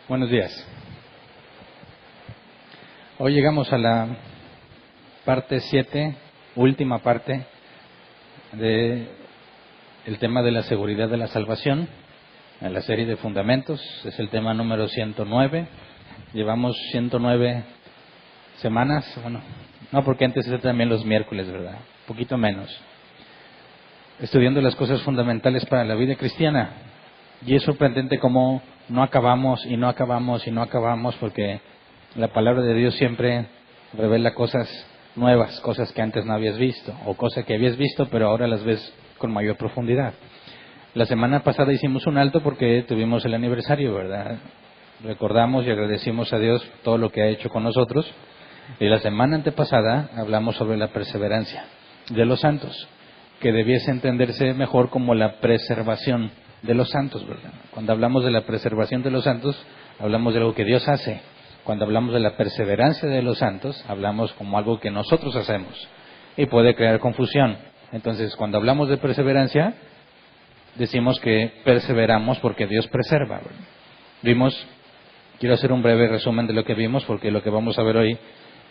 Buenos días. Hoy llegamos a la parte 7, última parte de el tema de la seguridad de la salvación, en la serie de fundamentos. Es el tema número 109. Llevamos 109 semanas, no, porque antes era también los miércoles, ¿verdad? Un poquito menos. Estudiando las cosas fundamentales para la vida cristiana. Y es sorprendente cómo no acabamos y no acabamos y no acabamos, porque la palabra de Dios siempre revela cosas nuevas, cosas que antes no habías visto, o cosas que habías visto pero ahora las ves con mayor profundidad. La semana pasada hicimos un alto porque tuvimos el aniversario, ¿verdad? Recordamos y agradecimos a Dios todo lo que ha hecho con nosotros. Y la semana antepasada hablamos sobre la perseverancia de los santos, que debiese entenderse mejor como la preservación de los santos, ¿verdad? Cuando hablamos de la preservación de los santos, hablamos de algo que Dios hace. Cuando hablamos de la perseverancia de los santos, hablamos como algo que nosotros hacemos y puede crear confusión. Entonces, cuando hablamos de perseverancia, decimos que perseveramos porque Dios preserva, ¿verdad? Quiero hacer un breve resumen de lo que vimos, porque lo que vamos a ver hoy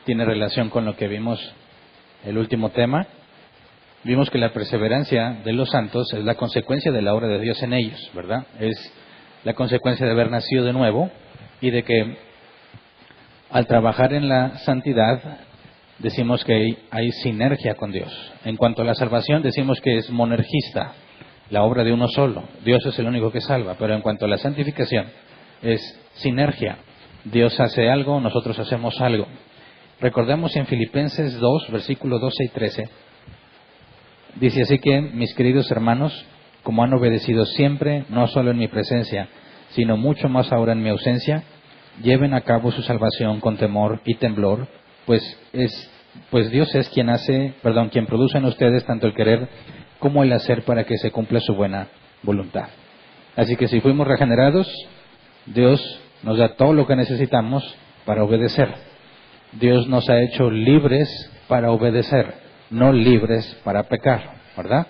tiene relación con lo que vimos el último tema. Vimos que la perseverancia de los santos es la consecuencia de la obra de Dios en ellos, ¿verdad? Es la consecuencia de haber nacido de nuevo y de que al trabajar en la santidad decimos que hay sinergia con Dios. En cuanto a la salvación decimos que es monergista, la obra de uno solo. Dios es el único que salva, pero en cuanto a la santificación es sinergia. Dios hace algo, nosotros hacemos algo. Recordemos en Filipenses 2, versículos 12 y 13. Dice así que, mis queridos hermanos, como han obedecido siempre, no solo en mi presencia, sino mucho más ahora en mi ausencia, lleven a cabo su salvación con temor y temblor, pues Dios es quien produce en ustedes tanto el querer como el hacer para que se cumpla su buena voluntad. Así que si fuimos regenerados, Dios nos da todo lo que necesitamos para obedecer. Dios nos ha hecho libres para obedecer, no libres para pecar, ¿verdad?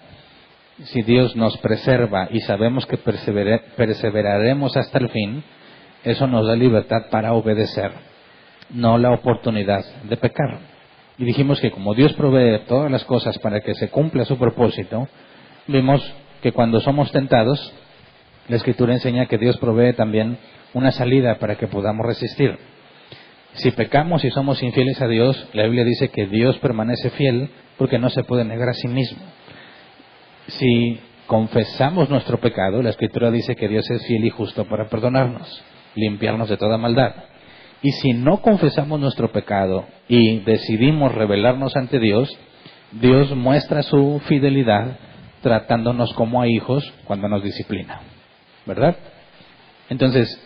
Si Dios nos preserva y sabemos que perseveraremos hasta el fin, eso nos da libertad para obedecer, no la oportunidad de pecar. Y dijimos que como Dios provee todas las cosas para que se cumpla su propósito, vimos que cuando somos tentados, la Escritura enseña que Dios provee también una salida para que podamos resistir. Si pecamos y somos infieles a Dios, la Biblia dice que Dios permanece fiel porque no se puede negar a sí mismo. Si confesamos nuestro pecado, la Escritura dice que Dios es fiel y justo para perdonarnos, limpiarnos de toda maldad. Y si no confesamos nuestro pecado y decidimos rebelarnos ante Dios, Dios muestra su fidelidad tratándonos como a hijos cuando nos disciplina, ¿verdad? Entonces,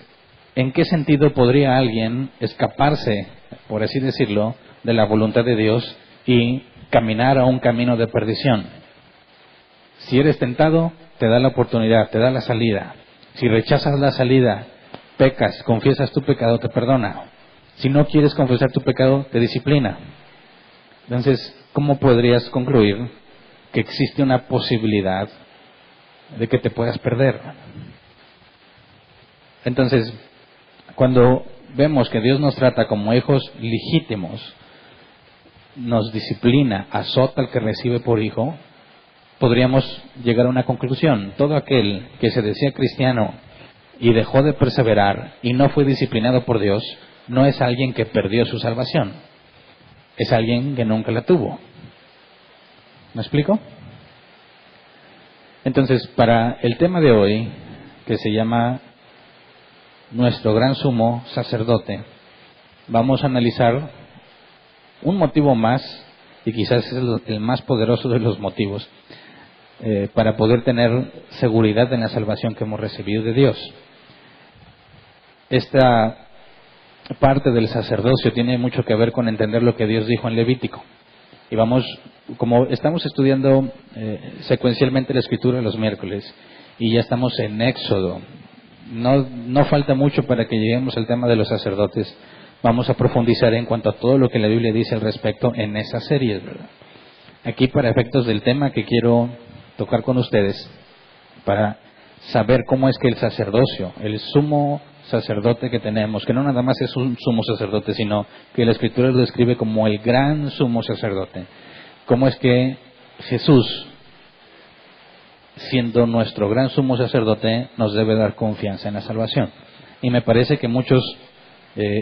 ¿en qué sentido podría alguien escaparse, por así decirlo, de la voluntad de Dios y caminar a un camino de perdición? Si eres tentado, te da la oportunidad, te da la salida. Si rechazas la salida, pecas, confiesas tu pecado, te perdona. Si no quieres confesar tu pecado, te disciplina. Entonces, ¿cómo podrías concluir que existe una posibilidad de que te puedas perder? Entonces, cuando vemos que Dios nos trata como hijos legítimos, nos disciplina, azota al que recibe por hijo, podríamos llegar a una conclusión. Todo aquel que se decía cristiano y dejó de perseverar y no fue disciplinado por Dios, no es alguien que perdió su salvación, es alguien que nunca la tuvo. ¿Me explico? Entonces, para el tema de hoy, que se llama nuestro gran sumo sacerdote, vamos a analizar un motivo más, y quizás es el más poderoso de los motivos, para poder tener seguridad en la salvación que hemos recibido de Dios. Esta parte del sacerdocio tiene mucho que ver con entender lo que Dios dijo en Levítico. Y como estamos estudiando secuencialmente la Escritura los miércoles, y ya estamos en Éxodo, no falta mucho para que lleguemos al tema de los sacerdotes. Vamos a profundizar en cuanto a todo lo que la Biblia dice al respecto en esas series, ¿verdad? Aquí, para efectos del tema que quiero tocar con ustedes, para saber cómo es que el sacerdocio, el sumo sacerdote que tenemos, que no nada más es un sumo sacerdote, sino que la Escritura lo describe como el gran sumo sacerdote. ¿Cómo es que Jesús, siendo nuestro gran sumo sacerdote, nos debe dar confianza en la salvación? Y me parece que muchos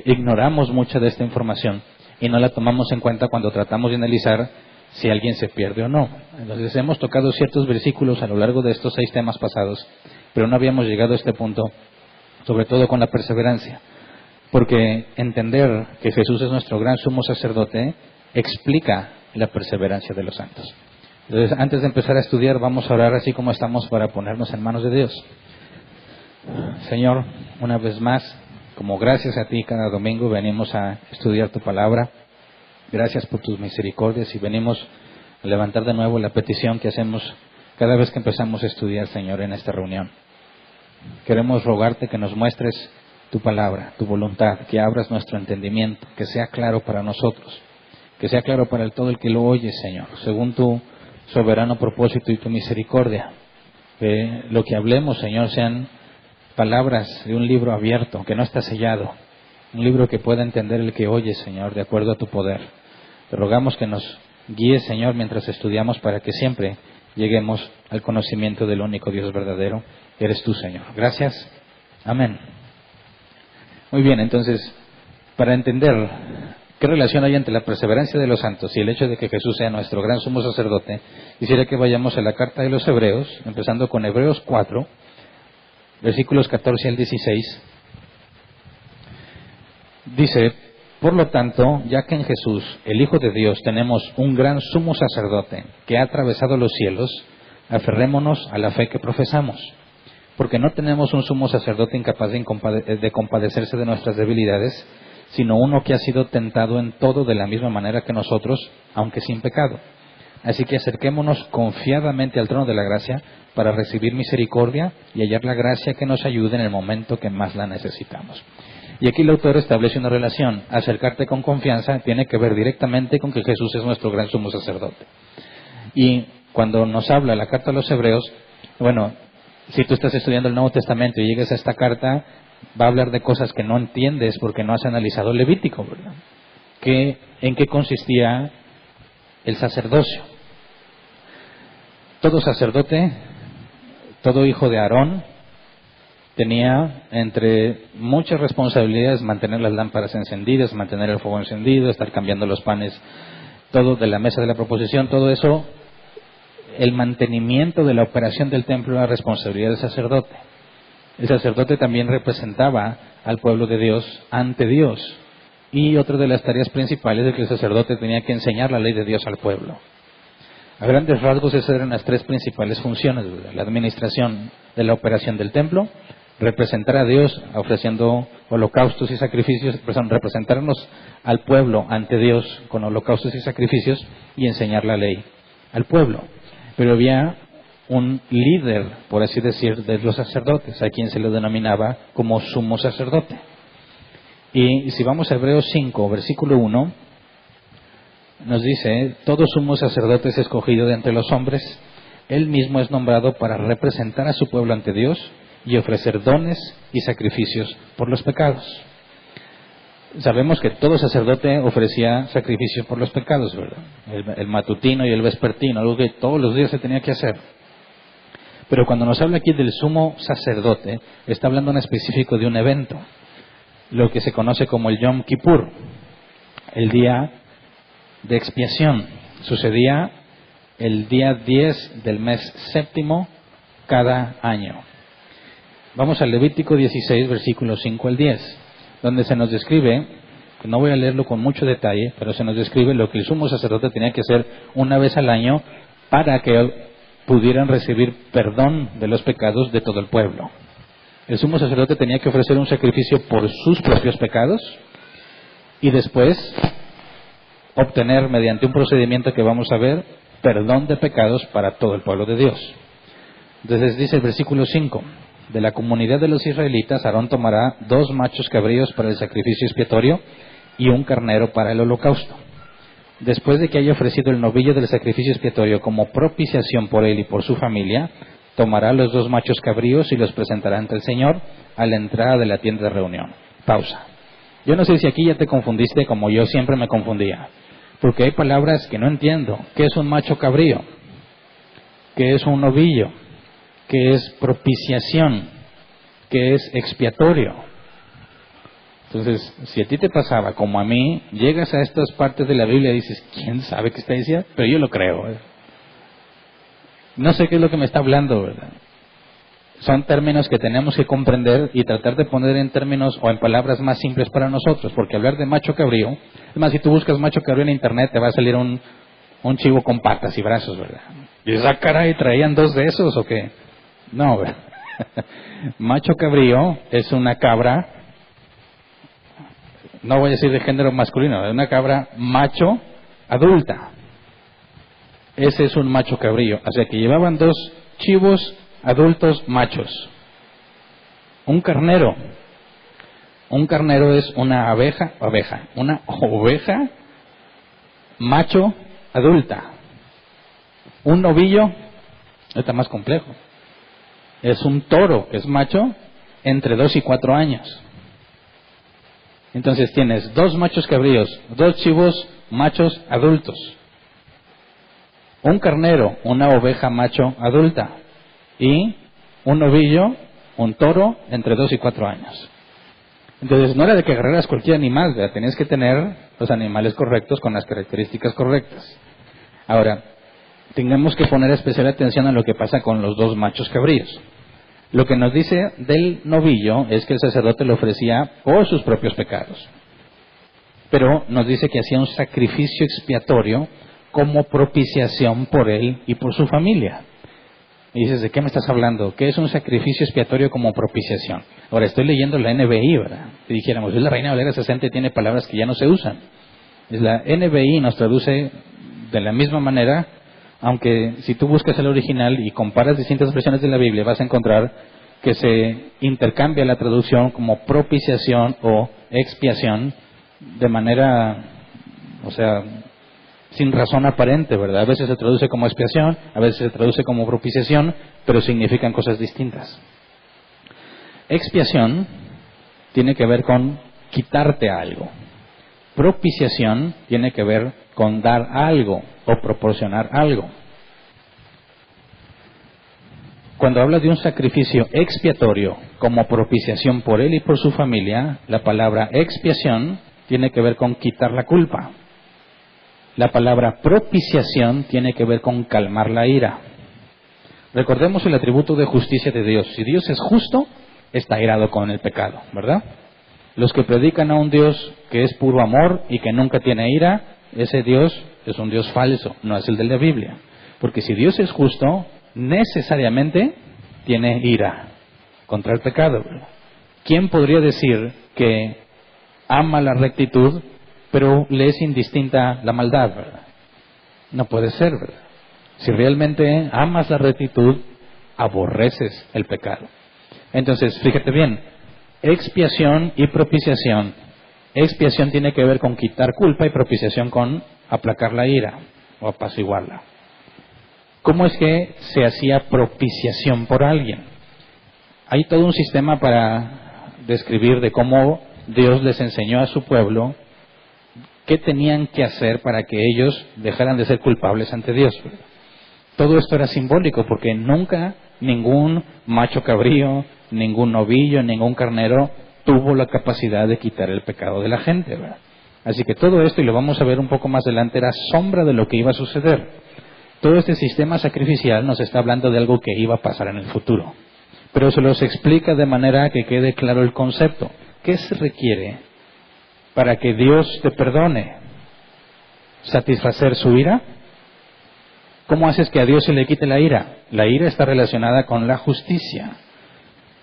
ignoramos mucha de esta información y no la tomamos en cuenta cuando tratamos de analizar si alguien se pierde o no. Entonces hemos tocado ciertos versículos a lo largo de estos 6 temas pasados, pero no habíamos llegado a este punto, sobre todo con la perseverancia, porque entender que Jesús es nuestro gran sumo sacerdote explica la perseverancia de los santos. Entonces, antes de empezar a estudiar, vamos a orar así como estamos para ponernos en manos de Dios. Señor, una vez más, como gracias a ti cada domingo venimos a estudiar tu palabra. Gracias por tus misericordias y venimos a levantar de nuevo la petición que hacemos cada vez que empezamos a estudiar, Señor, en esta reunión. Queremos rogarte que nos muestres tu palabra, tu voluntad, que abras nuestro entendimiento, que sea claro para nosotros, que sea claro para todo el que lo oye, Señor, según tu soberano propósito y tu misericordia. Que lo que hablemos, Señor, sean palabras de un libro abierto, que no está sellado, un libro que pueda entender el que oye, Señor, de acuerdo a tu poder. Te rogamos que nos guíes, Señor, mientras estudiamos para que siempre lleguemos al conocimiento del único Dios verdadero, que eres tú, Señor. Gracias. Amén. Muy bien, entonces, para entender qué relación hay entre la perseverancia de los santos y el hecho de que Jesús sea nuestro gran sumo sacerdote, quisiera que vayamos a la carta de los Hebreos, empezando con Hebreos 4, versículos 14 al 16. Dice: por lo tanto, ya que en Jesús, el Hijo de Dios, tenemos un gran sumo sacerdote que ha atravesado los cielos, aferrémonos a la fe que profesamos. Porque no tenemos un sumo sacerdote incapaz de compadecerse de nuestras debilidades, sino uno que ha sido tentado en todo de la misma manera que nosotros, aunque sin pecado. Así que acerquémonos confiadamente al trono de la gracia para recibir misericordia y hallar la gracia que nos ayude en el momento que más la necesitamos. Y aquí el autor establece una relación. Acercarte con confianza tiene que ver directamente con que Jesús es nuestro gran sumo sacerdote. Y cuando nos habla la carta a los Hebreos, bueno, si tú estás estudiando el Nuevo Testamento y llegas a esta carta, va a hablar de cosas que no entiendes porque no has analizado el Levítico, ¿verdad? ¿En qué consistía el sacerdocio? Todo sacerdote, todo hijo de Aarón, tenía entre muchas responsabilidades mantener las lámparas encendidas, mantener el fuego encendido, estar cambiando los panes, todo de la mesa de la proposición, todo eso. El mantenimiento de la operación del templo era responsabilidad del sacerdote. El sacerdote también representaba al pueblo de Dios ante Dios. Y otra de las tareas principales es que el sacerdote tenía que enseñar la ley de Dios al pueblo. A grandes rasgos esas eran las 3 principales funciones: la administración de la operación del templo, representar a Dios ofreciendo holocaustos y sacrificios, representarnos al pueblo ante Dios con holocaustos y sacrificios, y enseñar la ley al pueblo. Pero había un líder, por así decir, de los sacerdotes, a quien se le denominaba como sumo sacerdote. Y si vamos a Hebreos 5, versículo 1, nos dice: todo sumo sacerdote es escogido de entre los hombres, él mismo es nombrado para representar a su pueblo ante Dios y ofrecer dones y sacrificios por los pecados. Sabemos que todo sacerdote ofrecía sacrificios por los pecados, ¿verdad? El matutino y el vespertino, algo que todos los días se tenía que hacer. Pero cuando nos habla aquí del sumo sacerdote, está hablando en específico de un evento, lo que se conoce como el Yom Kippur, el día de expiación. Sucedía el día 10 del mes séptimo cada año. Vamos al Levítico 16, versículos 5 al 10. Donde se nos describe, no voy a leerlo con mucho detalle, pero se nos describe lo que el sumo sacerdote tenía que hacer una vez al año para que pudieran recibir perdón de los pecados de todo el pueblo. El sumo sacerdote tenía que ofrecer un sacrificio por sus propios pecados y después obtener, mediante un procedimiento que vamos a ver, perdón de pecados para todo el pueblo de Dios. Entonces dice el versículo 5: de la comunidad de los israelitas, Aarón tomará 2 machos cabríos para el sacrificio expiatorio y un carnero para el holocausto. Después de que haya ofrecido el novillo del sacrificio expiatorio como propiciación por él y por su familia, tomará los 2 machos cabríos y los presentará ante el Señor a la entrada de la tienda de reunión. Pausa. Yo no sé si aquí ya te confundiste como yo siempre me confundía, porque hay palabras que no entiendo. ¿Qué es un macho cabrío? ¿Qué es un novillo? ¿Qué es propiciación? ¿Qué es expiatorio? Entonces, si a ti te pasaba como a mí, llegas a estas partes de la Biblia y dices, ¿quién sabe qué está diciendo? Pero yo lo creo. No sé qué es lo que me está hablando, ¿verdad? Son términos que tenemos que comprender y tratar de poner en términos o en palabras más simples para nosotros, porque hablar de macho cabrío, es más, si tú buscas macho cabrío en internet te va a salir un chivo con patas y brazos, ¿verdad? Y esa caray, ¿traían 2 de esos o qué? No, ¿verdad? Macho cabrío es una cabra, no voy a decir de género masculino, es una cabra macho adulta. Ese es un macho cabrío. O sea que llevaban 2 chivos adultos machos. Un carnero es una una oveja macho adulta. Un novillo está más complejo. Es un toro que es macho entre 2 y 4 años. Entonces tienes 2 machos cabríos, 2 chivos machos adultos. Un carnero, una oveja macho adulta, y un novillo, un toro, entre 2 y 4 años. Entonces no era de que agarraras cualquier animal, ¿verdad? Tenías que tener los animales correctos con las características correctas. Ahora, tengamos que poner especial atención a lo que pasa con los 2 machos cabríos. Lo que nos dice del novillo es que el sacerdote le ofrecía por sus propios pecados. Pero nos dice que hacía un sacrificio expiatorio como propiciación por él y por su familia. Y dices, ¿de qué me estás hablando? ¿Qué es un sacrificio expiatorio como propiciación? Ahora, estoy leyendo la NBI, ¿verdad? Si dijéramos, es la Reina Valera 60 y tiene palabras que ya no se usan. Es la NBI nos traduce de la misma manera, aunque si tú buscas el original y comparas distintas versiones de la Biblia, vas a encontrar que se intercambia la traducción como propiciación o expiación de manera, o sea, sin razón aparente, ¿verdad? A veces se traduce como expiación, a veces se traduce como propiciación, pero significan cosas distintas. Expiación tiene que ver con quitarte algo. Propiciación tiene que ver con dar algo o proporcionar algo. Cuando habla de un sacrificio expiatorio como propiciación por él y por su familia, la palabra expiación tiene que ver con quitar la culpa. La palabra propiciación tiene que ver con calmar la ira. Recordemos el atributo de justicia de Dios. Si Dios es justo, está airado con el pecado, ¿verdad? Los que predican a un Dios que es puro amor y que nunca tiene ira, ese Dios es un Dios falso, no es el de la Biblia. Porque si Dios es justo, necesariamente tiene ira contra el pecado, ¿verdad? ¿Quién podría decir que ama la rectitud, pero le es indistinta la maldad, ¿verdad? No puede ser, ¿verdad? Si realmente amas la rectitud, aborreces el pecado. Entonces, fíjate bien, expiación y propiciación. Expiación tiene que ver con quitar culpa y propiciación con aplacar la ira o apaciguarla. ¿Cómo es que se hacía propiciación por alguien? Hay todo un sistema para describir de cómo Dios les enseñó a su pueblo qué tenían que hacer para que ellos dejaran de ser culpables ante Dios. Todo esto era simbólico porque nunca ningún macho cabrío, ningún novillo, ningún carnero tuvo la capacidad de quitar el pecado de la gente, ¿verdad? Así que todo esto, y lo vamos a ver un poco más adelante, era sombra de lo que iba a suceder. Todo este sistema sacrificial nos está hablando de algo que iba a pasar en el futuro. Pero se los explica de manera que quede claro el concepto. ¿Qué se requiere para que Dios te perdone? ¿Satisfacer su ira? ¿Cómo haces que a Dios se le quite la ira? La ira está relacionada con la justicia.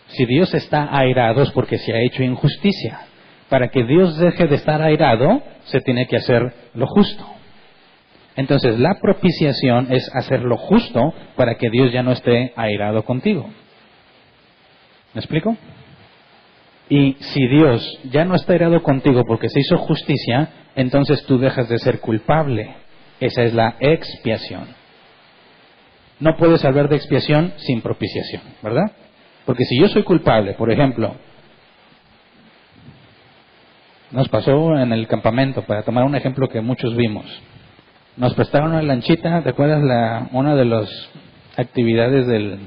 Si Dios está airado es porque se ha hecho injusticia. Para que Dios deje de estar airado, se tiene que hacer lo justo. Entonces, la propiciación es hacer lo justo para que Dios ya no esté airado contigo. ¿Me explico? Y si Dios ya no está airado contigo porque se hizo justicia, entonces tú dejas de ser culpable. Esa es la expiación. no puedes hablar de expiación sin propiciación, ¿verdad? Porque si yo soy culpable, por ejemplo, nos pasó en el campamento, para tomar un ejemplo que muchos vimos, nos prestaron una lanchita, ¿te acuerdas una de las actividades del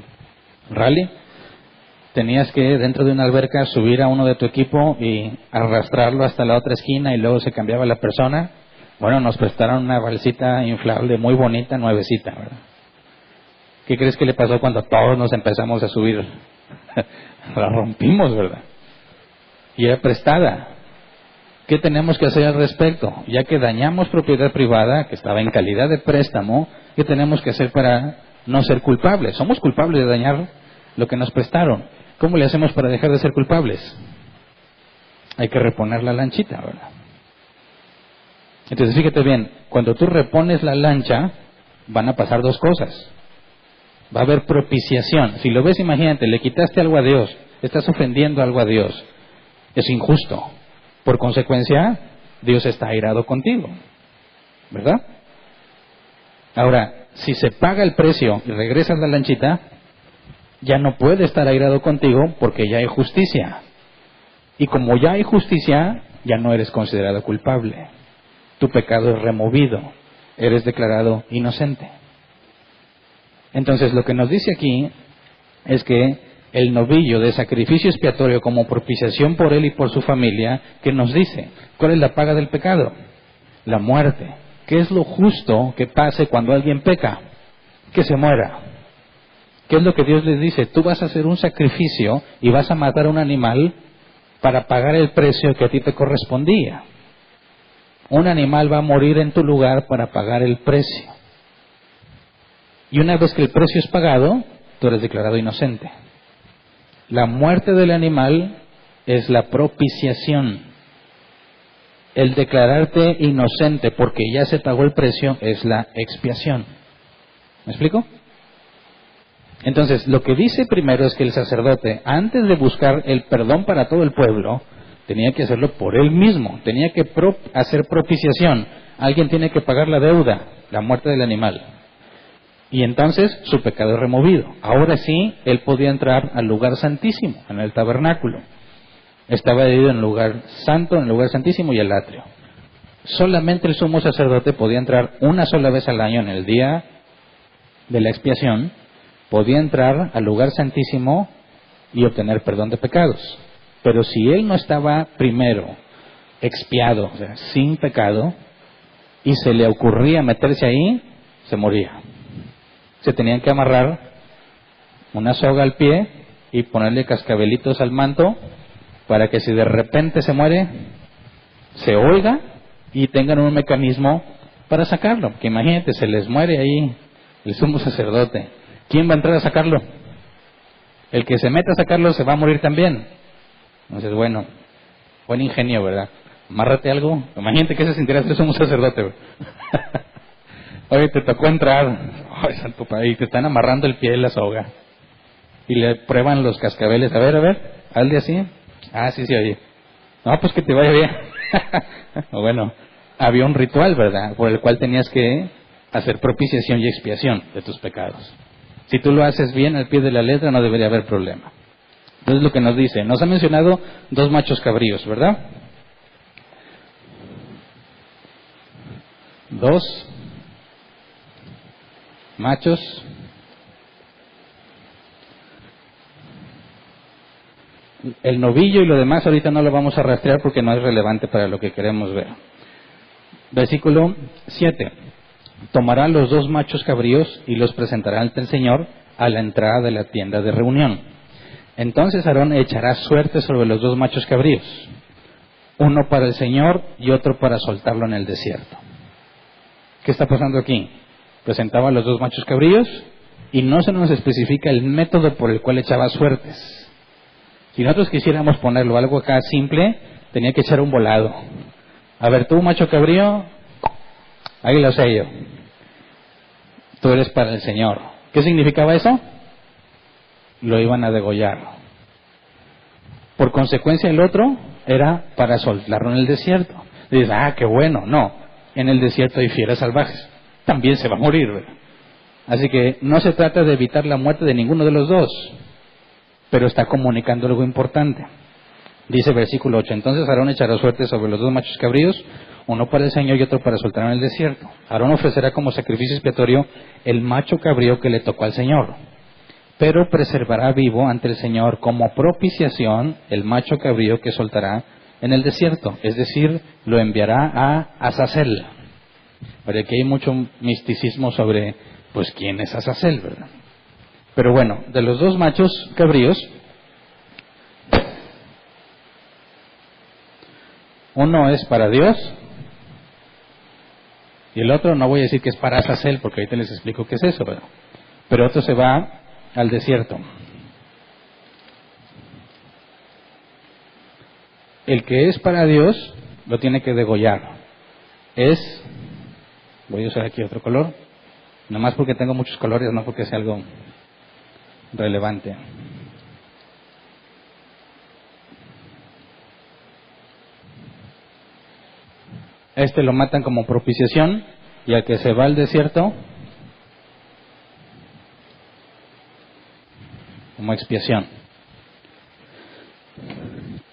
rally? Tenías que dentro de una alberca subir a uno de tu equipo y arrastrarlo hasta la otra esquina y luego se cambiaba la persona. Bueno, nos prestaron una balsita inflable muy bonita, nuevecita, ¿verdad? ¿Qué crees que le pasó cuando todos nos empezamos a subir? La rompimos, ¿verdad? Y era prestada. ¿Qué tenemos que hacer al respecto? Ya que dañamos propiedad privada, que estaba en calidad de préstamo, ¿qué tenemos que hacer para no ser culpables? Somos culpables de dañar lo que nos prestaron. ¿Cómo le hacemos para dejar de ser culpables? Hay que reponer la lanchita, ¿verdad? Entonces fíjate bien, cuando tú repones la lancha, van a pasar dos cosas. Va a haber propiciación. Si lo ves, imagínate, le quitaste algo a Dios, estás ofendiendo algo a Dios. Es injusto. Por consecuencia, Dios está airado contigo, ¿verdad? Ahora, si se paga el precio y regresas la lanchita, ya no puede estar airado contigo porque ya hay justicia. Y como ya hay justicia, ya no eres considerado culpable. Tu pecado es removido, eres declarado inocente. Entonces, lo que nos dice aquí es que el novillo de sacrificio expiatorio como propiciación por él y por su familia, ¿qué nos dice? ¿Cuál es la paga del pecado? La muerte. ¿Qué es lo justo que pase cuando alguien peca? Que se muera. ¿Qué es lo que Dios les dice? Tú vas a hacer un sacrificio y vas a matar a un animal para pagar el precio que a ti te correspondía. Un animal va a morir en tu lugar para pagar el precio. Y una vez que el precio es pagado, tú eres declarado inocente. La muerte del animal es la propiciación. El declararte inocente porque ya se pagó el precio es la expiación. ¿Me explico? Entonces, lo que dice primero es que el sacerdote, antes de buscar el perdón para todo el pueblo, tenía que hacerlo por él mismo, tenía que hacer propiciación. Alguien tiene que pagar la deuda, la muerte del animal. Y entonces su pecado es removido. Ahora sí, él podía entrar al lugar santísimo, en el tabernáculo. Estaba dividido en el lugar santo, en el lugar santísimo y el atrio. Solamente el sumo sacerdote podía entrar una sola vez al año, en el día de la expiación, podía entrar al lugar santísimo y obtener perdón de pecados. Pero si él no estaba primero expiado, o sea, sin pecado, y se le ocurría meterse ahí, se moría. Se tenían que amarrar una soga al pie y ponerle cascabelitos al manto para que si de repente se muere, se oiga y tengan un mecanismo para sacarlo. Porque imagínate, se les muere ahí el sumo sacerdote. ¿Quién va a entrar a sacarlo? El que se meta a sacarlo se va a morir también. Entonces, bueno, buen ingenio, ¿verdad? Amárrate algo. Imagínate que se sentirá ser sumo sacerdote. Oye, te tocó entrar. Ay, santo padre, y te están amarrando el pie de la soga. Y le prueban los cascabeles. A ver, hazle así. Ah, sí, oye. No, pues que te vaya bien. Bueno, había un ritual, ¿verdad? Por el cual tenías que hacer propiciación y expiación de tus pecados. Si tú lo haces bien al pie de la letra, no debería haber problema. Entonces lo que nos dice, nos ha mencionado 2 machos cabríos, ¿verdad? 2 machos el novillo y lo demás ahorita no lo vamos a rastrear porque no es relevante para lo que queremos ver. Versículo 7. Tomará los 2 machos cabríos y los presentará ante el Señor a la entrada de la tienda de reunión. Entonces Aarón echará suerte sobre los 2 machos cabríos, uno para el Señor y otro para soltarlo en el desierto. ¿Qué está pasando aquí? Presentaba los 2 machos cabríos y no se nos especifica el método por el cual echaba suertes. Si nosotros quisiéramos ponerlo algo acá simple, tenía que echar un volado. A ver, tú macho cabrío, ahí lo sé yo. Tú eres para el Señor. ¿Qué significaba eso? Lo iban a degollar. Por consecuencia el otro era para soltarlo en el desierto. Y dices, qué bueno. No, en el desierto hay fieras salvajes. También se va a morir, ¿verdad? Así que no se trata de evitar la muerte de ninguno de los dos, pero está comunicando algo importante. Dice versículo 8, entonces Aarón echará suerte sobre los dos machos cabríos, uno para el Señor y otro para soltar en el desierto. Aarón ofrecerá como sacrificio expiatorio el macho cabrío que le tocó al Señor, pero preservará vivo ante el Señor como propiciación el macho cabrío que soltará en el desierto, es decir, lo enviará a Azazel. Pero aquí hay mucho misticismo sobre, pues, quién es Azazel, ¿verdad? Pero bueno, de los dos machos cabríos, uno es para Dios y el otro no voy a decir que es para Azazel, porque ahorita les explico qué es eso, ¿verdad? Pero otro se va al desierto. El que es para Dios lo tiene que degollar. Voy a usar aquí otro color, nomás porque tengo muchos colores, no porque sea algo relevante. Este lo matan como propiciación y al que se va al desierto como expiación.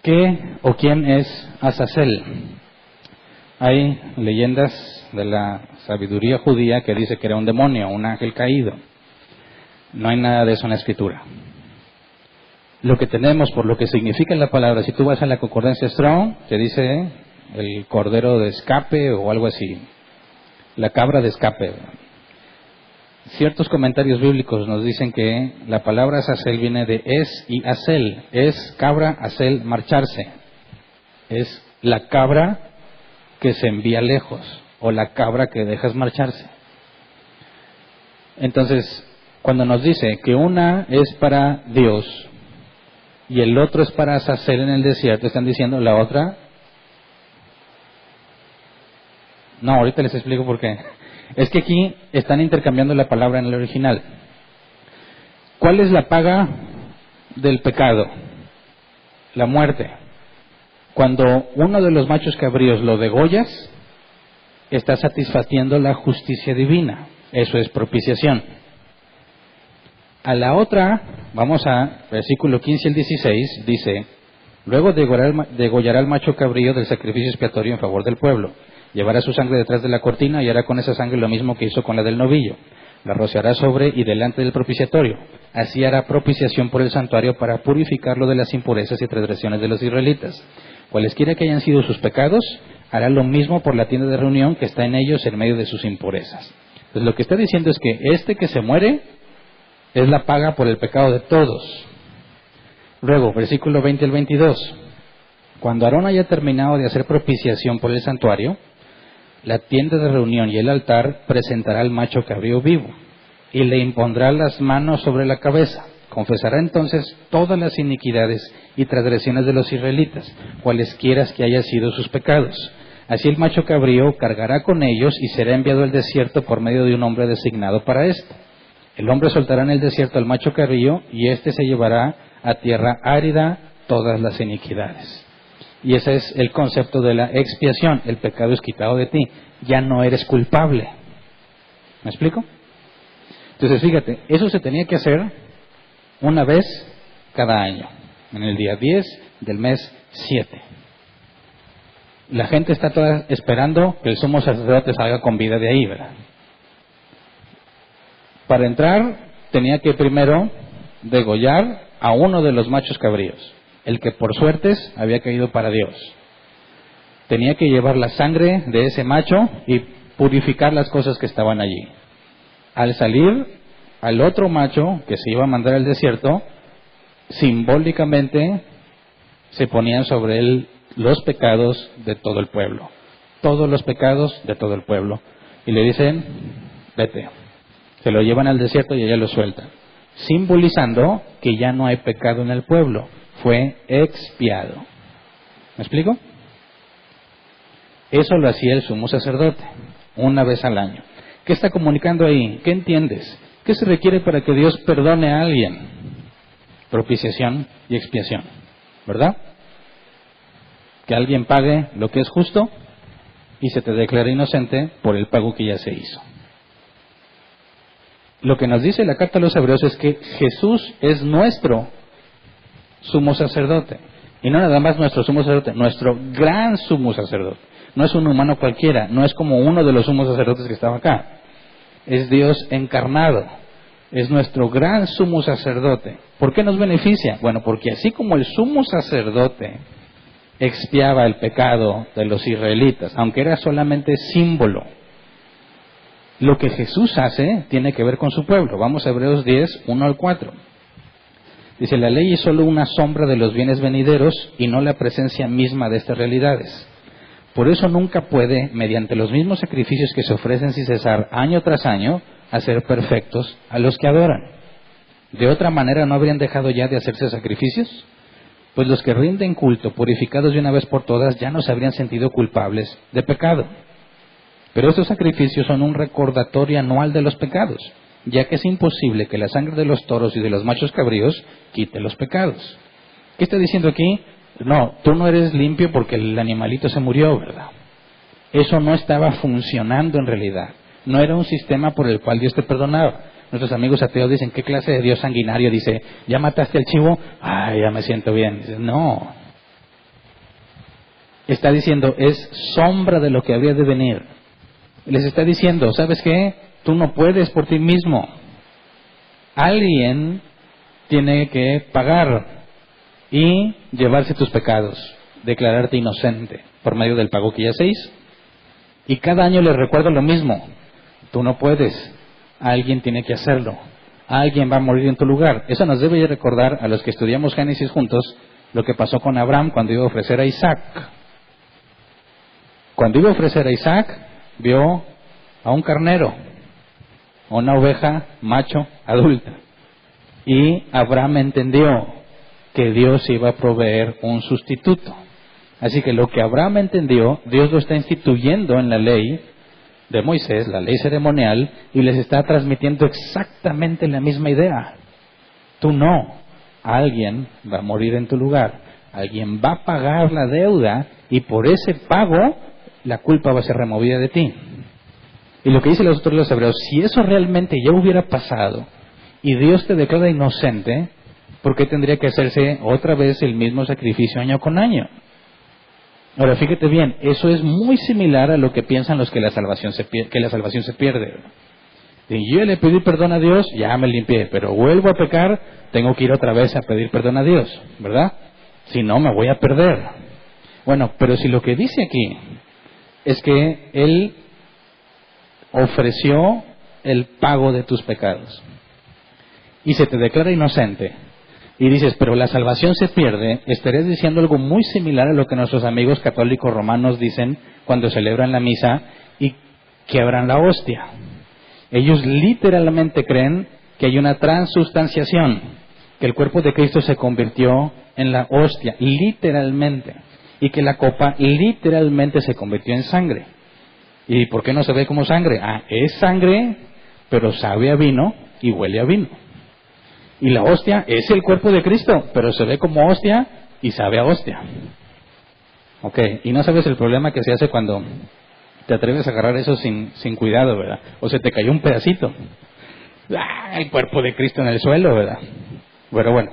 ¿Qué o quién es Azazel? Hay leyendas de la sabiduría judía que dice que era un demonio, un ángel caído. No hay nada de eso en la Escritura. Lo que tenemos, por lo que significa la palabra, si tú vas a la concordancia Strong, te dice el cordero de escape o algo así, la cabra de escape. Ciertos comentarios bíblicos nos dicen que la palabra Azazel viene de es y azel, es cabra, azel, marcharse. Es la cabra que se envía lejos o la cabra que dejas marcharse. Entonces, cuando nos dice que una es para Dios y el otro es para Azazel en el desierto, están diciendo la otra. No, ahorita les explico por qué. Es que aquí están intercambiando la palabra en el original. ¿Cuál es la paga del pecado? La muerte. Cuando uno de los machos cabríos lo degollas, está satisfaciendo la justicia divina. Eso es propiciación. A la otra, vamos a versículo 15 al 16, dice, luego degollará el macho cabrío del sacrificio expiatorio en favor del pueblo. Llevará su sangre detrás de la cortina y hará con esa sangre lo mismo que hizo con la del novillo. La rociará sobre y delante del propiciatorio. Así hará propiciación por el santuario para purificarlo de las impurezas y transgresiones de los israelitas. Cualesquiera que hayan sido sus pecados, hará lo mismo por la tienda de reunión que está en ellos en medio de sus impurezas. Entonces lo que está diciendo es que este que se muere es la paga por el pecado de todos. Luego, versículo 20 al 22. Cuando Aarón haya terminado de hacer propiciación por el santuario, la tienda de reunión y el altar presentará al macho cabrío vivo y le impondrá las manos sobre la cabeza. Confesará entonces todas las iniquidades y transgresiones de los israelitas, cualesquiera que hayan sido sus pecados. Así el macho cabrío cargará con ellos y será enviado al desierto por medio de un hombre designado para esto. El hombre soltará en el desierto al macho cabrío y éste se llevará a tierra árida todas las iniquidades. Y ese es el concepto de la expiación. El pecado es quitado de ti. Ya no eres culpable. ¿Me explico? Entonces, fíjate, eso se tenía que hacer una vez cada año, en el día 10 del mes 7. La gente está toda esperando que el sumo sacerdote salga con vida de ahí, ¿verdad? Para entrar, tenía que primero degollar a uno de los machos cabríos, el que por suertes había caído para Dios. Tenía que llevar la sangre de ese macho y purificar las cosas que estaban allí. Al salir, al otro macho que se iba a mandar al desierto, simbólicamente se ponían sobre él los pecados de todo el pueblo. Todos los pecados de todo el pueblo. Y le dicen, vete. Se lo llevan al desierto y allá lo sueltan. Simbolizando que ya no hay pecado en el pueblo. Fue expiado. ¿Me explico? Eso lo hacía el sumo sacerdote, una vez al año. ¿Qué está comunicando ahí? ¿Qué entiendes? ¿Qué se requiere para que Dios perdone a alguien? Propiciación y expiación, ¿verdad? Que alguien pague lo que es justo y se te declara inocente por el pago que ya se hizo. Lo que nos dice la carta a los Hebreos es que Jesús es nuestro sumo sacerdote. Y no nada más nuestro sumo sacerdote, nuestro gran sumo sacerdote. No es un humano cualquiera, no es como uno de los sumos sacerdotes que estaba acá. Es Dios encarnado. Es nuestro gran sumo sacerdote. ¿Por qué nos beneficia? Bueno, porque así como el sumo sacerdote expiaba el pecado de los israelitas, aunque era solamente símbolo, lo que Jesús hace tiene que ver con su pueblo. Vamos a Hebreos 10, 1 al 4. Dice, la ley es solo una sombra de los bienes venideros y no la presencia misma de estas realidades. Por eso nunca puede, mediante los mismos sacrificios que se ofrecen sin cesar año tras año, hacer perfectos a los que adoran. ¿De otra manera no habrían dejado ya de hacerse sacrificios? Pues los que rinden culto, purificados de una vez por todas, ya no se habrían sentido culpables de pecado. Pero estos sacrificios son un recordatorio anual de los pecados, ya que es imposible que la sangre de los toros y de los machos cabríos quite los pecados. ¿Qué está diciendo aquí? No, tú no eres limpio porque el animalito se murió, ¿verdad? Eso no estaba funcionando en realidad. No era un sistema por el cual Dios te perdonaba. Nuestros amigos ateos dicen, ¿qué clase de Dios sanguinario? Dice, ¿ya mataste al chivo? Ay, ya me siento bien. Dice, no. Está diciendo, es sombra de lo que habría de venir. Les está diciendo, ¿sabes qué? Tú no puedes por ti mismo. Alguien tiene que pagar y llevarse tus pecados, declararte inocente por medio del pago que ya se hizo. Y cada año les recuerdo lo mismo. Tú no puedes. Alguien tiene que hacerlo. Alguien va a morir en tu lugar. Eso nos debe recordar a los que estudiamos Génesis juntos lo que pasó con Abraham cuando iba a ofrecer a Isaac. Cuando iba a ofrecer a Isaac, vio a un carnero, a una oveja macho adulta. Y Abraham entendió que Dios iba a proveer un sustituto. Así que lo que Abraham entendió, Dios lo está instituyendo en la ley de Moisés, la ley ceremonial, y les está transmitiendo exactamente la misma idea. Tú no, alguien va a morir en tu lugar, alguien va a pagar la deuda y por ese pago la culpa va a ser removida de ti. Y lo que dicen los autores de los Hebreos, si eso realmente ya hubiera pasado y Dios te declara inocente, ¿por qué tendría que hacerse otra vez el mismo sacrificio año con año? Ahora, fíjate bien, eso es muy similar a lo que piensan los que la salvación se pierde. Y yo le pedí perdón a Dios, ya me limpié, pero vuelvo a pecar, tengo que ir otra vez a pedir perdón a Dios, ¿verdad? Si no, me voy a perder. Bueno, pero si lo que dice aquí es que Él ofreció el pago de tus pecados y se te declara inocente, y dices, pero la salvación se pierde, estarías diciendo algo muy similar a lo que nuestros amigos católicos romanos dicen cuando celebran la misa y quiebran la hostia. Ellos literalmente creen que hay una transustanciación, que el cuerpo de Cristo se convirtió en la hostia, literalmente, y que la copa literalmente se convirtió en sangre. ¿Y por qué no se ve como sangre? Es sangre, pero sabe a vino y huele a vino. Y la hostia es el cuerpo de Cristo, pero se ve como hostia y sabe a hostia. Ok, y no sabes el problema que se hace cuando te atreves a agarrar eso sin cuidado, ¿verdad? O se te cayó un pedacito. El cuerpo de Cristo en el suelo, ¿verdad? Pero bueno,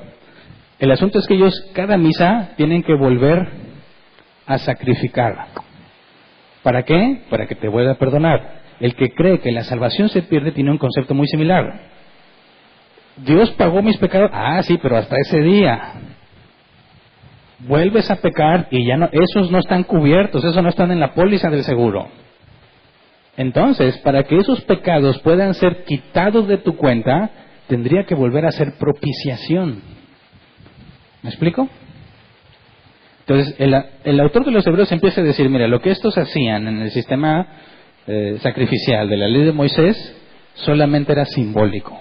el asunto es que ellos cada misa tienen que volver a sacrificar. ¿Para qué? Para que te vuelva a perdonar. El que cree que la salvación se pierde tiene un concepto muy similar. Dios pagó mis pecados. Sí, pero hasta ese día. Vuelves a pecar y ya no, esos no están cubiertos, esos no están en la póliza del seguro. Entonces, para que esos pecados puedan ser quitados de tu cuenta, tendría que volver a hacer propiciación. ¿Me explico? Entonces, el autor de los Hebreos empieza a decir, mira, lo que estos hacían en el sistema sacrificial de la ley de Moisés solamente era simbólico.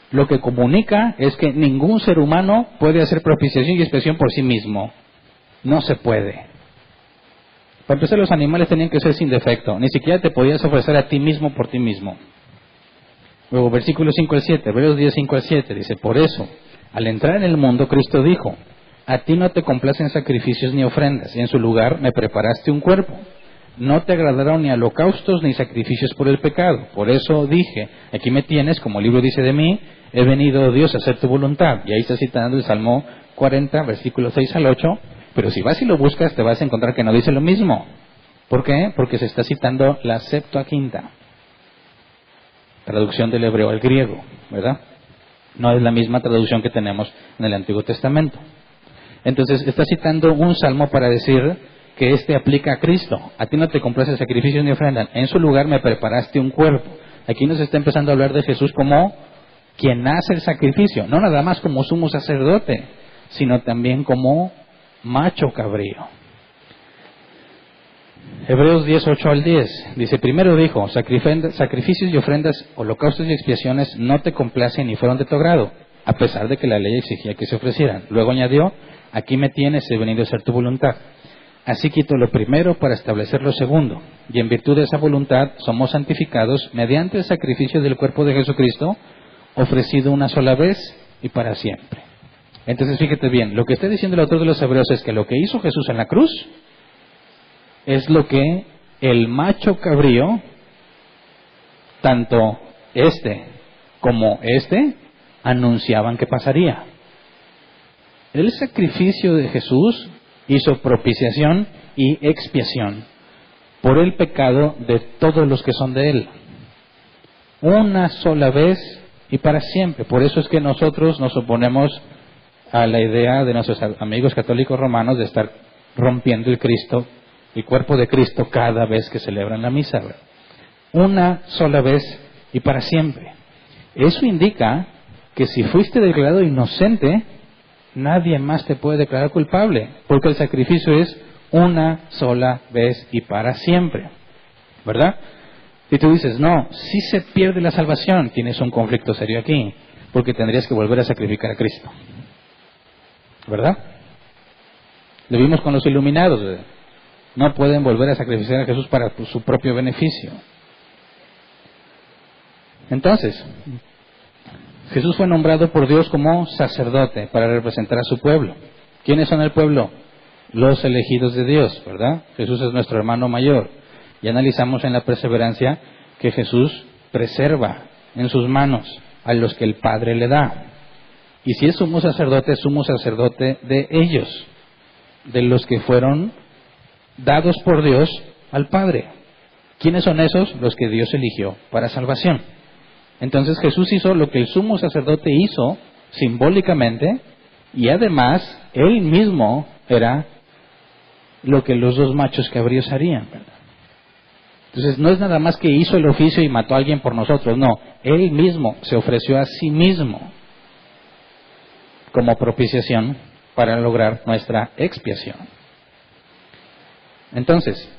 Lo que comunica es que ningún ser humano puede hacer propiciación y expiación por sí mismo. No se puede. Para empezar, los animales tenían que ser sin defecto. Ni siquiera te podías ofrecer a ti mismo por ti mismo. Luego, versículos 5 al 7, Hebreos 10, 5 al 7, dice, por eso, al entrar en el mundo, Cristo dijo, a ti no te complacen sacrificios ni ofrendas, y en su lugar me preparaste un cuerpo. no te agradaron ni holocaustos ni sacrificios por el pecado. Por eso dije, aquí me tienes, como el libro dice de mí, he venido, oh Dios, a hacer tu voluntad. Y ahí está citando el Salmo 40, versículos 6 al 8. Pero si vas y lo buscas, te vas a encontrar que no dice lo mismo. ¿Por qué? Porque se está citando la Septuaginta, traducción del hebreo al griego, ¿verdad? No es la misma traducción que tenemos en el Antiguo Testamento. Entonces, está citando un salmo para decir que aplica a Cristo. A ti no te complace sacrificios ni ofrendas. En su lugar me preparaste un cuerpo. Aquí nos está empezando a hablar de Jesús como quien hace el sacrificio. No nada más como sumo sacerdote, sino también como macho cabrío. Hebreos 10, 8 al 10. Dice, primero dijo, sacrificios y ofrendas, holocaustos y expiaciones no te complacen ni fueron de tu agrado, a pesar de que la ley exigía que se ofrecieran. Luego añadió, aquí me tienes, he venido a hacer tu voluntad. Así quito lo primero para establecer lo segundo. Y en virtud de esa voluntad somos santificados mediante el sacrificio del cuerpo de Jesucristo, ofrecido una sola vez y para siempre. Entonces fíjate bien, lo que está diciendo el autor de los Hebreos es que lo que hizo Jesús en la cruz es lo que el macho cabrío, tanto como anunciaban que pasaría. El sacrificio de Jesús hizo propiciación y expiación por el pecado de todos los que son de Él. Una sola vez y para siempre. Por eso es que nosotros nos oponemos a la idea de nuestros amigos católicos romanos de estar rompiendo el cuerpo de Cristo cada vez que celebran la misa. Una sola vez y para siempre. Eso indica que si fuiste declarado inocente, nadie más te puede declarar culpable, porque el sacrificio es una sola vez y para siempre, ¿verdad? Y tú dices, no, si se pierde la salvación, tienes un conflicto serio aquí, porque tendrías que volver a sacrificar a Cristo, ¿verdad? Lo vimos con los iluminados, ¿verdad? No pueden volver a sacrificar a Jesús para su propio beneficio. Entonces, Jesús fue nombrado por Dios como sacerdote para representar a su pueblo. ¿Quiénes son el pueblo? Los elegidos de Dios, ¿verdad? Jesús es nuestro hermano mayor. Y analizamos en la perseverancia que Jesús preserva en sus manos a los que el Padre le da. Y si es sumo sacerdote de ellos, de los que fueron dados por Dios al Padre. ¿Quiénes son esos? Los que Dios eligió para salvación. Entonces Jesús hizo lo que el sumo sacerdote hizo simbólicamente, y además Él mismo era lo que los dos machos cabríos harían, ¿verdad? Entonces no es nada más que hizo el oficio y mató a alguien por nosotros, no. Él mismo se ofreció a sí mismo como propiciación para lograr nuestra expiación. Entonces,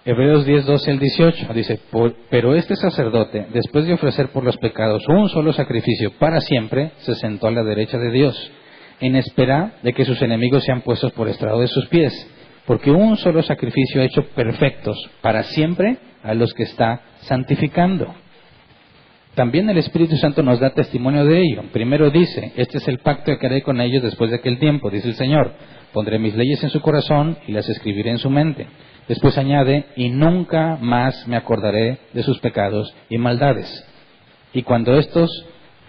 Hebreos 10, 12 al 18 dice, pero este sacerdote, después de ofrecer por los pecados un solo sacrificio para siempre, se sentó a la derecha de Dios, en espera de que sus enemigos sean puestos por estrado de sus pies, porque un solo sacrificio ha hecho perfectos para siempre a los que está santificando. También el Espíritu Santo nos da testimonio de ello. Primero dice, este es el pacto que haré con ellos después de aquel tiempo, dice el Señor, pondré mis leyes en su corazón y las escribiré en su mente. Después añade, y nunca más me acordaré de sus pecados y maldades. Y cuando estos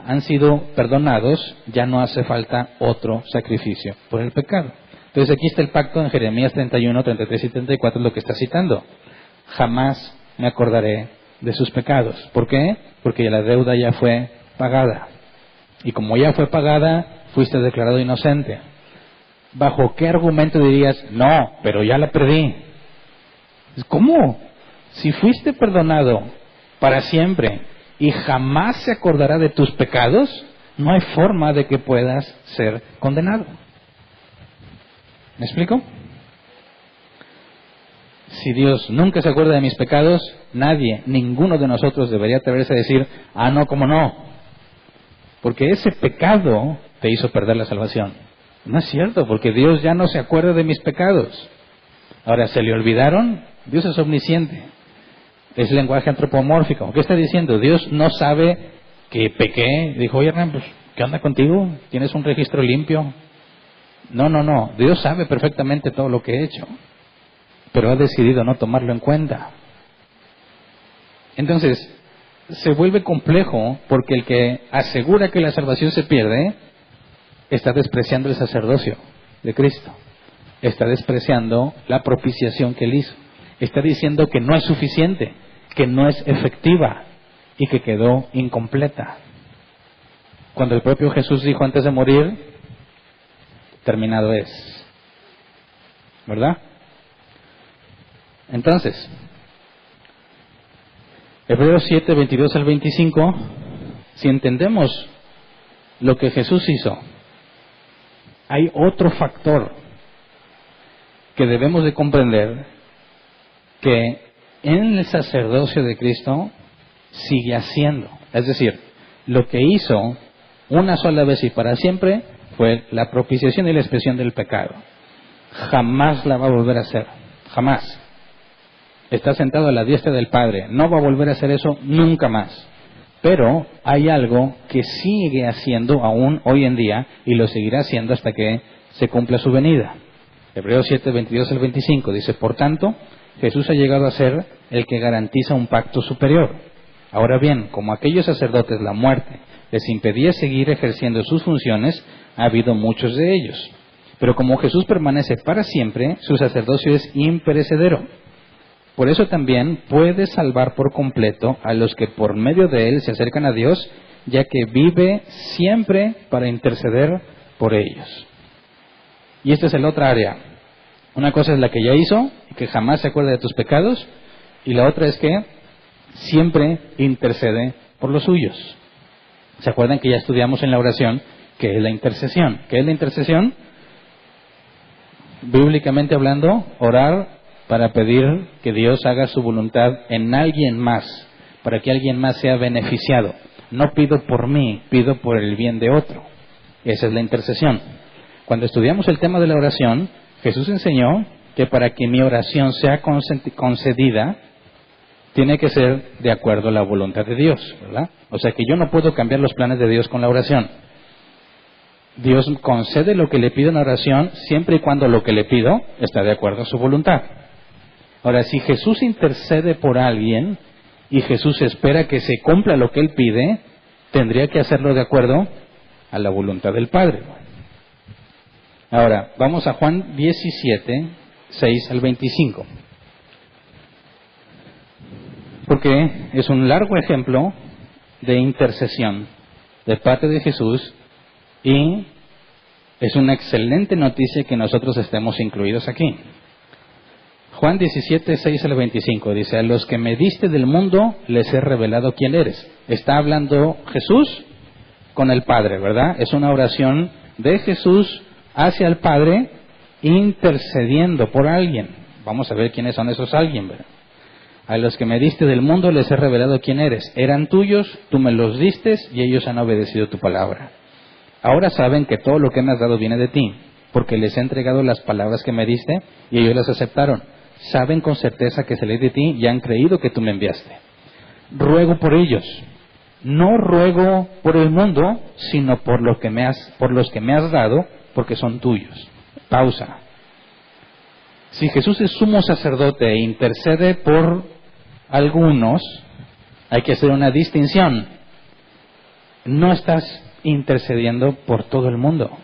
han sido perdonados, ya no hace falta otro sacrificio por el pecado. Entonces aquí está el pacto en Jeremías 31, 33 y 34, lo que está citando. Jamás me acordaré de sus pecados. ¿Por qué? Porque la deuda ya fue pagada. Y como ya fue pagada, fuiste declarado inocente. ¿Bajo qué argumento dirías, no, pero ya la perdí? ¿Cómo? Si fuiste perdonado para siempre y jamás se acordará de tus pecados, no hay forma de que puedas ser condenado. ¿Me explico? Si Dios nunca se acuerda de mis pecados, ninguno de nosotros debería atreverse a decir, no, ¿cómo no? Porque ese pecado te hizo perder la salvación. No es cierto, porque Dios ya no se acuerda de mis pecados. Ahora, ¿se le olvidaron? Dios es omnisciente. Es lenguaje antropomórfico. ¿Qué está diciendo? Dios no sabe que pequé. Dijo, oye, Hernán, pues, ¿qué onda contigo? ¿Tienes un registro limpio? No. Dios sabe perfectamente todo lo que he hecho. pero ha decidido no tomarlo en cuenta. Entonces, se vuelve complejo porque el que asegura que la salvación se pierde está despreciando el sacerdocio de Cristo, está despreciando la propiciación que Él hizo, está diciendo que no es suficiente, que no es efectiva y que quedó incompleta. Cuando el propio Jesús dijo antes de morir, terminado es, ¿verdad? Entonces, Hebreos 7, 22 al 25, si entendemos lo que Jesús hizo, hay otro factor que debemos de comprender, que en el sacerdocio de Cristo sigue haciendo. Es decir, lo que hizo una sola vez y para siempre fue la propiciación y la expiación del pecado. Jamás la va a volver a hacer, jamás. Está sentado a la diestra del Padre, no va a volver a hacer eso nunca más. Pero hay algo que sigue haciendo aún hoy en día y lo seguirá haciendo hasta que se cumpla su venida. Hebreos 7, 22 al 25 dice: por tanto, Jesús ha llegado a ser el que garantiza un pacto superior. Ahora bien, como a aquellos sacerdotes la muerte les impedía seguir ejerciendo sus funciones, ha habido muchos de ellos. Pero como Jesús permanece para siempre, su sacerdocio es imperecedero. Por eso también puede salvar por completo a los que por medio de Él se acercan a Dios, ya que vive siempre para interceder por ellos. Y esta es la otra área. Una cosa es la que ya hizo, y que jamás se acuerda de tus pecados, y la otra es que siempre intercede por los suyos. ¿Se acuerdan que ya estudiamos en la oración qué es la intercesión? ¿Qué es la intercesión? Bíblicamente hablando, orar para pedir que Dios haga su voluntad en alguien más, para que alguien más sea beneficiado. No pido por mí, pido por el bien de otro. Esa es la intercesión. Cuando estudiamos el tema de la oración, Jesús enseñó que para que mi oración sea concedida, tiene que ser de acuerdo a la voluntad de Dios, ¿verdad? O sea que yo no puedo cambiar los planes de Dios con la oración. Dios concede lo que le pido en oración siempre y cuando lo que le pido está de acuerdo a su voluntad. Ahora, si Jesús intercede por alguien y Jesús espera que se cumpla lo que Él pide, tendría que hacerlo de acuerdo a la voluntad del Padre. Ahora, vamos a Juan 17, 6 al 25. Porque es un largo ejemplo de intercesión de parte de Jesús y es una excelente noticia que nosotros estemos incluidos aquí. Juan 17, 6 al 25 dice: a los que me diste del mundo les he revelado quién eres. Está hablando Jesús con el Padre, ¿verdad? Es una oración de Jesús hacia el Padre intercediendo por alguien. Vamos a ver quiénes son esos alguien, ¿verdad? A los que me diste del mundo les he revelado quién eres. Eran tuyos, tú me los diste y ellos han obedecido tu palabra. Ahora saben que todo lo que me has dado viene de ti, porque les he entregado las palabras que me diste y ellos las aceptaron. Saben con certeza que salí de ti y han creído que tú me enviaste. Ruego por ellos. No ruego por el mundo, sino por los que me has dado, porque son tuyos. Pausa. Si Jesús es sumo sacerdote e intercede por algunos, hay que hacer una distinción. No estás intercediendo por todo el mundo.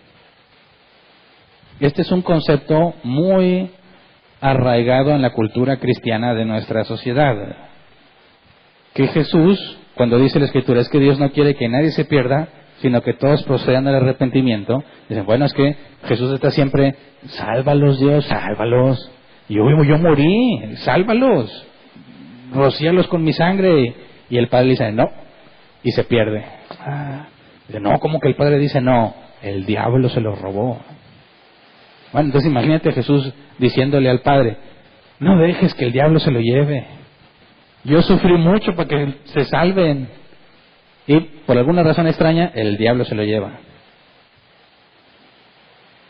Este es un concepto muy arraigado en la cultura cristiana de nuestra sociedad. Que Jesús, cuando dice la Escritura, es que Dios no quiere que nadie se pierda, sino que todos procedan al arrepentimiento. Dicen, bueno, es que Jesús está siempre, sálvalos Dios, sálvalos. Yo morí, sálvalos. Rocíalos con mi sangre. Y el Padre dice, no. Y se pierde. Dice, no, ¿cómo que el Padre dice no? El diablo se los robó. Bueno, entonces imagínate a Jesús diciéndole al Padre, no dejes que el diablo se lo lleve. Yo sufrí mucho para que se salven. Y por alguna razón extraña, el diablo se lo lleva.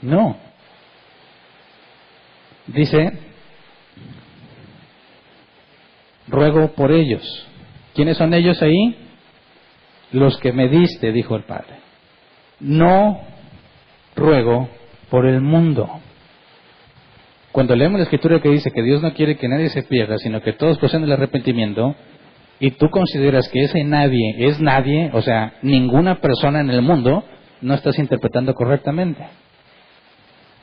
No. Dice, ruego por ellos. ¿Quiénes son ellos ahí? Los que me diste, dijo el Padre. No ruego por el mundo. Cuando leemos la Escritura que dice que Dios no quiere que nadie se pierda, sino que todos poseen el arrepentimiento, y tú consideras que ese nadie es nadie, o sea, ninguna persona en el mundo, no estás interpretando correctamente.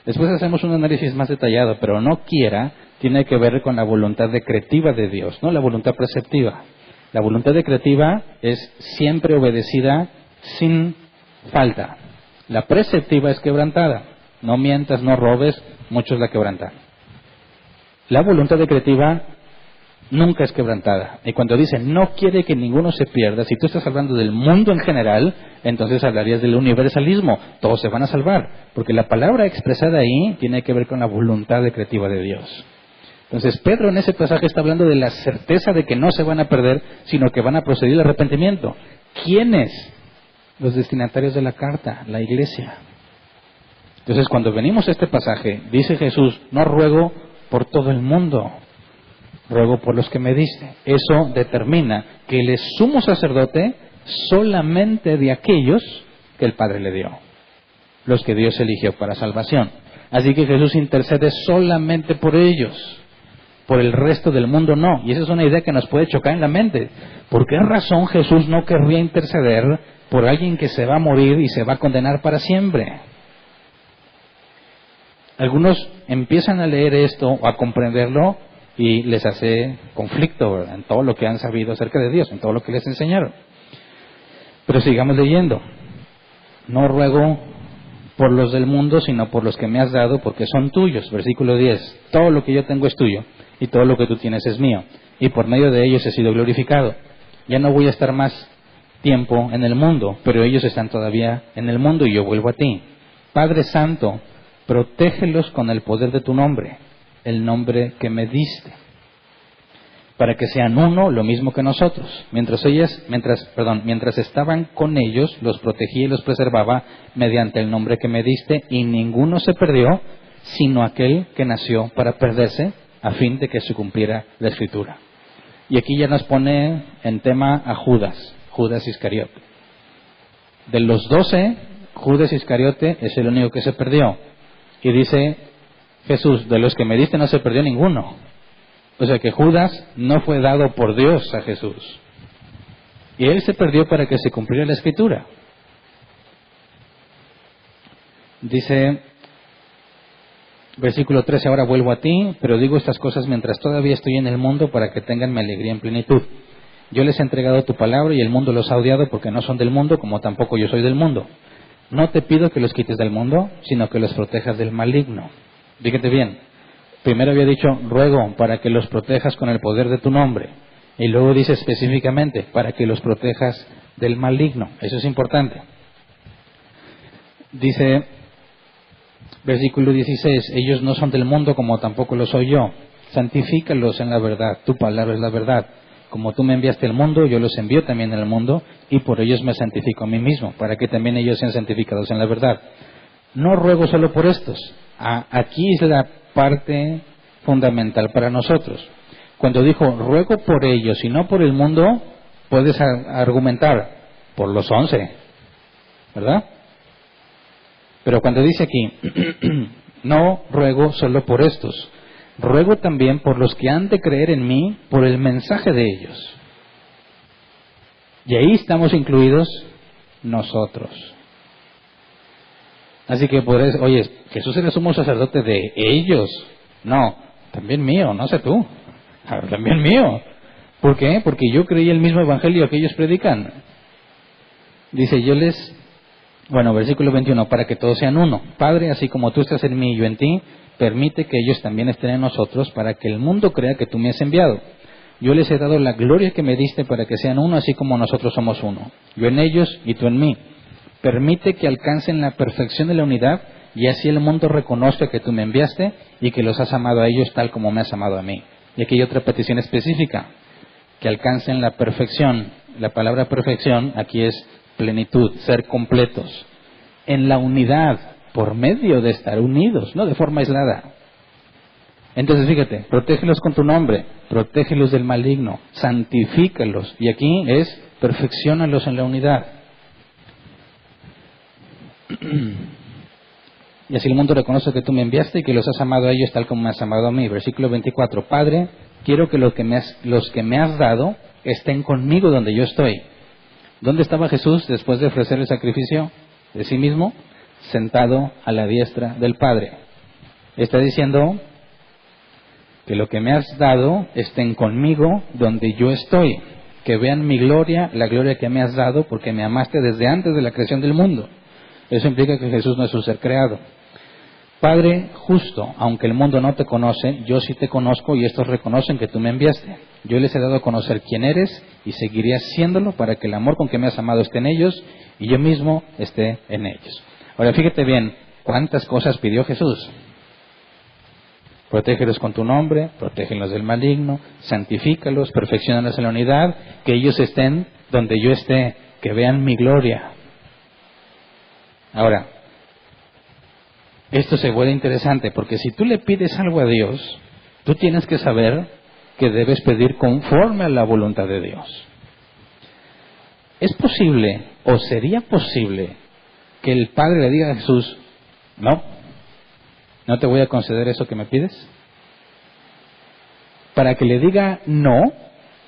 Después hacemos un análisis más detallado, pero no quiera tiene que ver con la voluntad decretiva de Dios, no la voluntad preceptiva. La voluntad decretiva es siempre obedecida sin falta. La preceptiva es quebrantada. No mientas, no robes, muchos la quebrantan. La voluntad decretiva nunca es quebrantada. Y cuando dice no quiere que ninguno se pierda, si tú estás hablando del mundo en general, entonces hablarías del universalismo. Todos se van a salvar. Porque la palabra expresada ahí tiene que ver con la voluntad decretiva de Dios. Entonces Pedro en ese pasaje está hablando de la certeza de que no se van a perder, sino que van a proceder al arrepentimiento. ¿Quiénes? Los destinatarios de la carta, la iglesia. Entonces cuando venimos a este pasaje, dice Jesús, no ruego por todo el mundo, ruego por los que me diste. Eso determina que Él es sumo sacerdote solamente de aquellos que el Padre le dio, los que Dios eligió para salvación. Así que Jesús intercede solamente por ellos. Por el resto del mundo no. Y esa es una idea que nos puede chocar en la mente. ¿Por qué razón Jesús no querría interceder por alguien que se va a morir y se va a condenar para siempre? Algunos empiezan a leer esto o a comprenderlo y les hace conflicto, ¿verdad?, en todo lo que han sabido acerca de Dios, en todo lo que les enseñaron. Pero sigamos leyendo. No ruego por los del mundo, sino por los que me has dado, porque son tuyos. Versículo 10. Todo lo que yo tengo es tuyo, y todo lo que tú tienes es mío, y por medio de ellos he sido glorificado. Ya no voy a estar más tiempo en el mundo, pero ellos están todavía en el mundo y yo vuelvo a ti. Padre Santo, protégelos con el poder de tu nombre, el nombre que me diste, para que sean uno, lo mismo que nosotros. Mientras estaban con ellos, los protegía y los preservaba mediante el nombre que me diste, y ninguno se perdió, sino aquel que nació para perderse, a fin de que se cumpliera la Escritura. Y aquí ya nos pone en tema a Judas Iscariote. De los 12, Judas Iscariote es el único que se perdió. Y dice Jesús, de los que me diste no se perdió ninguno. O sea que Judas no fue dado por Dios a Jesús. Y él se perdió para que se cumpliera la Escritura. Dice versículo 13, ahora vuelvo a ti, pero digo estas cosas mientras todavía estoy en el mundo para que tengan mi alegría en plenitud. Yo les he entregado tu palabra y el mundo los ha odiado porque no son del mundo, como tampoco yo soy del mundo. No te pido que los quites del mundo, sino que los protejas del maligno. Fíjate bien, primero había dicho ruego para que los protejas con el poder de tu nombre, y luego dice específicamente para que los protejas del maligno. Eso es importante. Dice versículo 16, ellos no son del mundo como tampoco lo soy yo. Santifícalos en la verdad, tu palabra es la verdad. Como tú me enviaste al mundo, yo los envío también al mundo, y por ellos me santifico a mí mismo, para que también ellos sean santificados en la verdad. No ruego solo por estos. Aquí es la parte fundamental para nosotros. Cuando dijo, ruego por ellos y no por el mundo, puedes argumentar, por los 11, ¿verdad? Pero cuando dice aquí, no ruego solo por estos, ruego también por los que han de creer en mí por el mensaje de ellos. Y ahí estamos incluidos nosotros. Así que por eso, oye, Jesús era sumo sacerdote de ellos. No, también mío, no sé tú. También mío. ¿Por qué? Porque yo creí el mismo evangelio que ellos predican. Dice, versículo 21, para que todos sean uno. Padre, así como tú estás en mí y yo en ti, permite que ellos también estén en nosotros, para que el mundo crea que tú me has enviado. Yo les he dado la gloria que me diste para que sean uno, así como nosotros somos uno. Yo en ellos y tú en mí. Permite que alcancen la perfección de la unidad, y así el mundo reconozca que tú me enviaste y que los has amado a ellos tal como me has amado a mí. Y aquí hay otra petición específica, que alcancen la perfección. La palabra perfección aquí es plenitud, ser completos, en la unidad, por medio de estar unidos, no de forma aislada. Entonces fíjate, protégelos con tu nombre, protégelos del maligno, santifícalos, y aquí es perfecciónalos en la unidad. y así el mundo reconoce que tú me enviaste y que los has amado a ellos tal como me has amado a mí. Versículo 24, Padre, quiero que los que me has dado estén conmigo donde yo estoy. ¿Dónde estaba Jesús después de ofrecer el sacrificio de sí mismo? Sentado a la diestra del Padre. Está diciendo que lo que me has dado estén conmigo donde yo estoy. Que vean mi gloria, la gloria que me has dado, porque me amaste desde antes de la creación del mundo. Eso implica que Jesús no es un ser creado. Padre justo, aunque el mundo no te conoce, yo sí te conozco y estos reconocen que tú me enviaste. Yo les he dado a conocer quién eres y seguiré haciéndolo para que el amor con que me has amado esté en ellos y yo mismo esté en ellos. Ahora fíjate bien, ¿cuántas cosas pidió Jesús? Protégelos con tu nombre, protégelos del maligno, santifícalos, perfecciónalos en la unidad, que ellos estén donde yo esté, que vean mi gloria. Ahora, esto se vuelve interesante, porque si tú le pides algo a Dios, tú tienes que saber que debes pedir conforme a la voluntad de Dios. ¿Es posible o sería posible que el Padre le diga a Jesús, no te voy a conceder eso que me pides? Para que le diga no,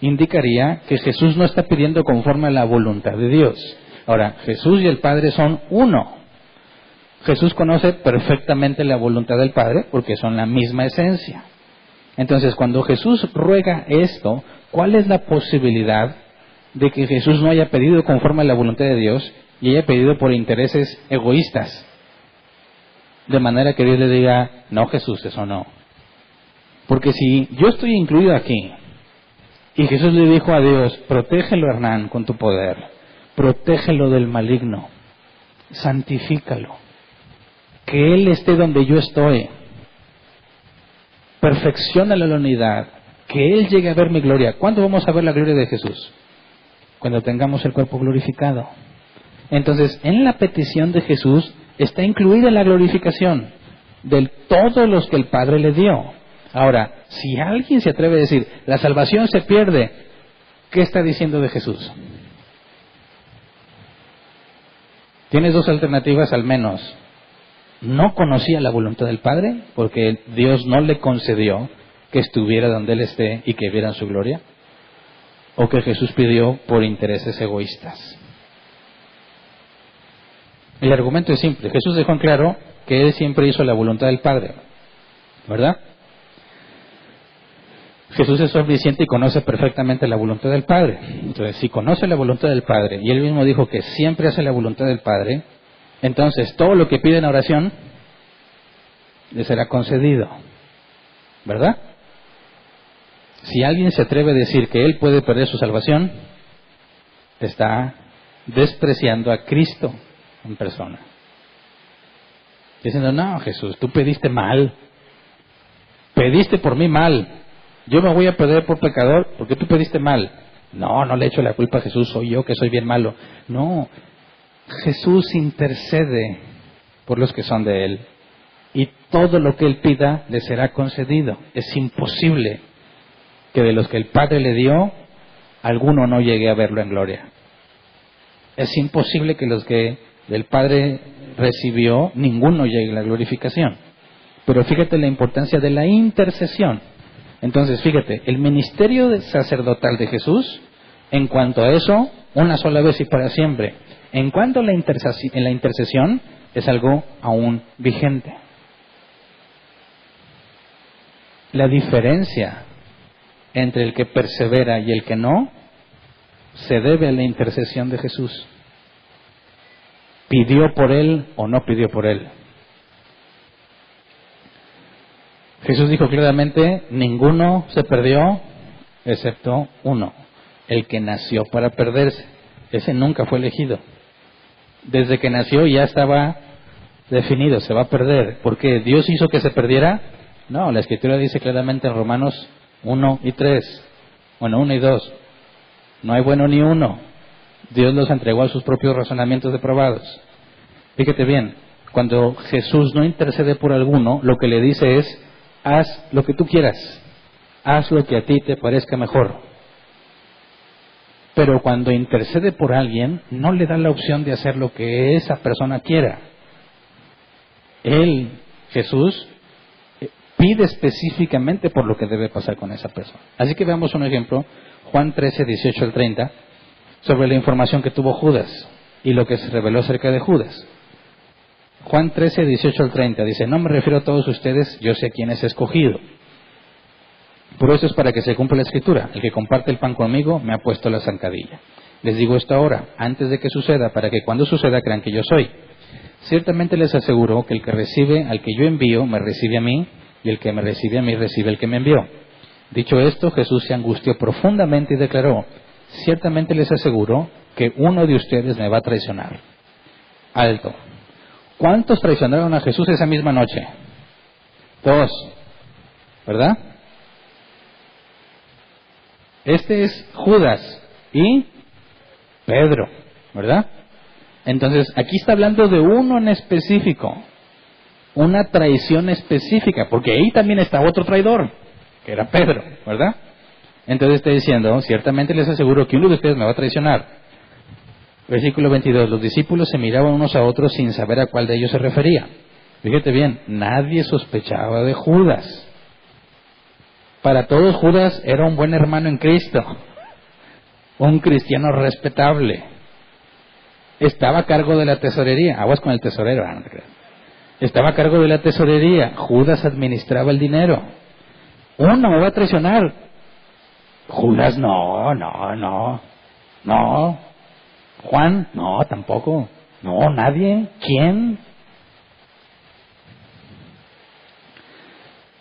indicaría que Jesús no está pidiendo conforme a la voluntad de Dios. Ahora, Jesús y el Padre son uno. Jesús conoce perfectamente la voluntad del Padre porque son la misma esencia. Entonces, cuando Jesús ruega esto, ¿cuál es la posibilidad de que Jesús no haya pedido conforme a la voluntad de Dios y haya pedido por intereses egoístas? De manera que Dios le diga, no Jesús, eso no. Porque si yo estoy incluido aquí, y Jesús le dijo a Dios, protégelo Hernán con tu poder, protégelo del maligno, santifícalo, que Él esté donde yo estoy, perfecciónalo en la unidad, que Él llegue a ver mi gloria. ¿Cuándo vamos a ver la gloria de Jesús? Cuando tengamos el cuerpo glorificado. Entonces, en la petición de Jesús está incluida la glorificación de todos los que el Padre le dio. Ahora, si alguien se atreve a decir, la salvación se pierde, ¿qué está diciendo de Jesús? Tienes dos alternativas al menos. No conocía la voluntad del Padre, porque Dios no le concedió que estuviera donde Él esté y que vieran su gloria, o que Jesús pidió por intereses egoístas. El argumento es simple. Jesús dejó en claro que Él siempre hizo la voluntad del Padre, ¿verdad? Jesús es omnisciente y conoce perfectamente la voluntad del Padre. Entonces, si conoce la voluntad del Padre, y Él mismo dijo que siempre hace la voluntad del Padre, entonces todo lo que pide en oración le será concedido, ¿verdad? Si alguien se atreve a decir que él puede perder su salvación, está despreciando a Cristo en persona. Diciendo, no, Jesús, tú pediste mal. Pediste por mí mal. Yo me voy a perder por pecador porque tú pediste mal. No, no le echo la culpa a Jesús, soy yo que soy bien malo. No, Jesús intercede por los que son de Él. Y todo lo que Él pida le será concedido. Es imposible que de los que el Padre le dio, alguno no llegue a verlo en gloria. Es imposible que los que el Padre recibió, ninguno llegue a la glorificación. Pero fíjate la importancia de la intercesión. Entonces, fíjate, el ministerio sacerdotal de Jesús, en cuanto a eso, una sola vez y para siempre. En cuanto a la intercesión, es algo aún vigente. La diferencia entre el que persevera y el que no, se debe a la intercesión de Jesús. ¿Pidió por él o no pidió por él? Jesús dijo claramente, ninguno se perdió, excepto uno, el que nació para perderse. Ese nunca fue elegido. Desde que nació ya estaba definido, se va a perder. ¿Por qué? ¿Dios hizo que se perdiera? No, la Escritura dice claramente en Romanos 1 y 3, 1 y 2, no hay bueno ni uno. Dios los entregó a sus propios razonamientos depravados. Fíjate bien, cuando Jesús no intercede por alguno, lo que le dice es, haz lo que tú quieras, haz lo que a ti te parezca mejor. Pero cuando intercede por alguien, no le da la opción de hacer lo que esa persona quiera. Jesús, pide específicamente por lo que debe pasar con esa persona. Así que veamos un ejemplo, Juan 13, 18 al 30, sobre la información que tuvo Judas y lo que se reveló acerca de Judas. Juan 13, 18 al 30 dice: no me refiero a todos ustedes, yo sé a quién es escogido. Por eso es para que se cumpla la Escritura: el que comparte el pan conmigo me ha puesto la zancadilla. Les digo esto ahora, antes de que suceda, para que cuando suceda crean que yo soy. Ciertamente les aseguro que el que recibe al que yo envío, me recibe a mí, y el que me recibe a mí, recibe al que me envió. Dicho esto, Jesús se angustió profundamente y declaró: ciertamente les aseguro que uno de ustedes me va a traicionar. Alto. ¿Cuántos traicionaron a Jesús esa misma noche? 2, ¿verdad? Este es Judas y Pedro, ¿verdad? Entonces, aquí está hablando de uno en específico, una traición específica, porque ahí también está otro traidor, que era Pedro, ¿verdad? Entonces está diciendo: ciertamente les aseguro que uno de ustedes me va a traicionar. Versículo 22, los discípulos se miraban unos a otros sin saber a cuál de ellos se refería. Fíjate bien, nadie sospechaba de Judas. Para todos Judas era un buen hermano en Cristo, un cristiano respetable. Estaba a cargo de la tesorería. Aguas con el tesorero, no te creas. Estaba a cargo de la tesorería. Judas administraba el dinero. Uno me va a traicionar. Judas, no. Juan, no, tampoco. No, nadie. ¿Quién?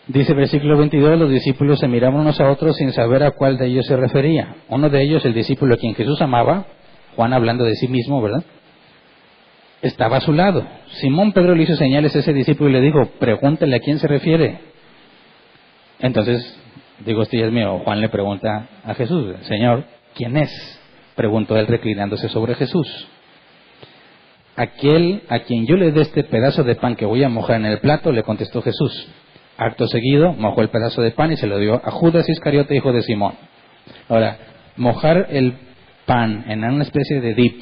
Dice versículo 22, los discípulos se miraban unos a otros sin saber a cuál de ellos se refería. Uno de ellos, el discípulo a quien Jesús amaba, Juan hablando de sí mismo, ¿verdad?, estaba a su lado. Simón Pedro le hizo señales a ese discípulo y le dijo: pregúntale a quién se refiere. Entonces, digo, esto ya es mío. Juan le pregunta a Jesús: Señor, ¿quién es? Preguntó él reclinándose sobre Jesús. Aquel a quien yo le dé este pedazo de pan que voy a mojar en el plato, le contestó Jesús. Acto seguido, mojó el pedazo de pan y se lo dio a Judas Iscariote, hijo de Simón. Ahora, mojar el pan en una especie de dip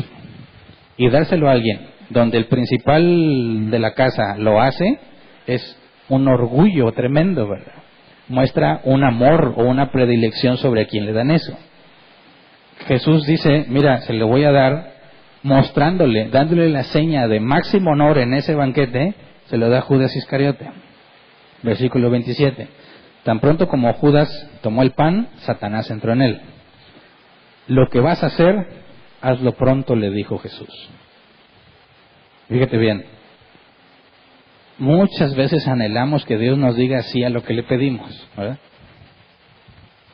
y dárselo a alguien donde el principal de la casa lo hace, es un orgullo tremendo, ¿verdad? Muestra un amor o una predilección sobre a quien le dan eso. Jesús dice: mira, se lo voy a dar, mostrándole, dándole la seña de máximo honor en ese banquete, se lo da a Judas Iscariote. Versículo 27. Tan pronto como Judas tomó el pan, Satanás entró en él. Lo que vas a hacer, hazlo pronto, le dijo Jesús. Fíjate bien, muchas veces anhelamos que Dios nos diga sí a lo que le pedimos, ¿verdad?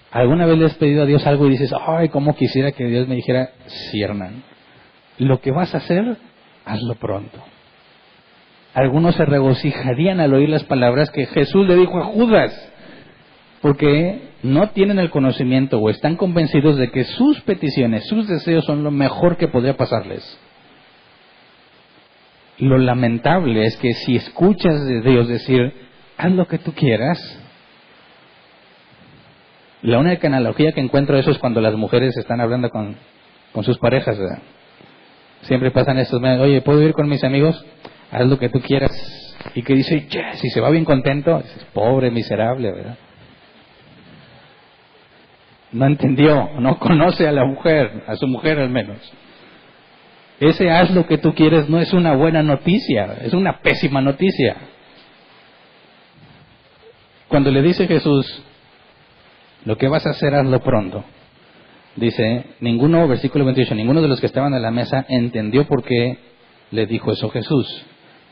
¿Alguna vez le has pedido a Dios algo y dices: ay, cómo quisiera que Dios me dijera: sí, Hernán, lo que vas a hacer, hazlo pronto? Algunos se regocijarían al oír las palabras que Jesús le dijo a Judas, porque no tienen el conocimiento o están convencidos de que sus peticiones, sus deseos son lo mejor que podría pasarles. Lo lamentable es que si escuchas de Dios decir: haz lo que tú quieras, la única analogía que encuentro de eso es cuando las mujeres están hablando con sus parejas, ¿verdad? Siempre pasan estos meses: oye, ¿puedo ir con mis amigos? Haz lo que tú quieras. Y que dice: yes, y se va bien contento. Dices: pobre, miserable, ¿verdad? No entendió, no conoce a la mujer, a su mujer al menos. Ese haz lo que tú quieres no es una buena noticia, es una pésima noticia. Cuando le dice Jesús: lo que vas a hacer, hazlo pronto, dice, versículo 28, ninguno de los que estaban a la mesa entendió por qué le dijo eso Jesús.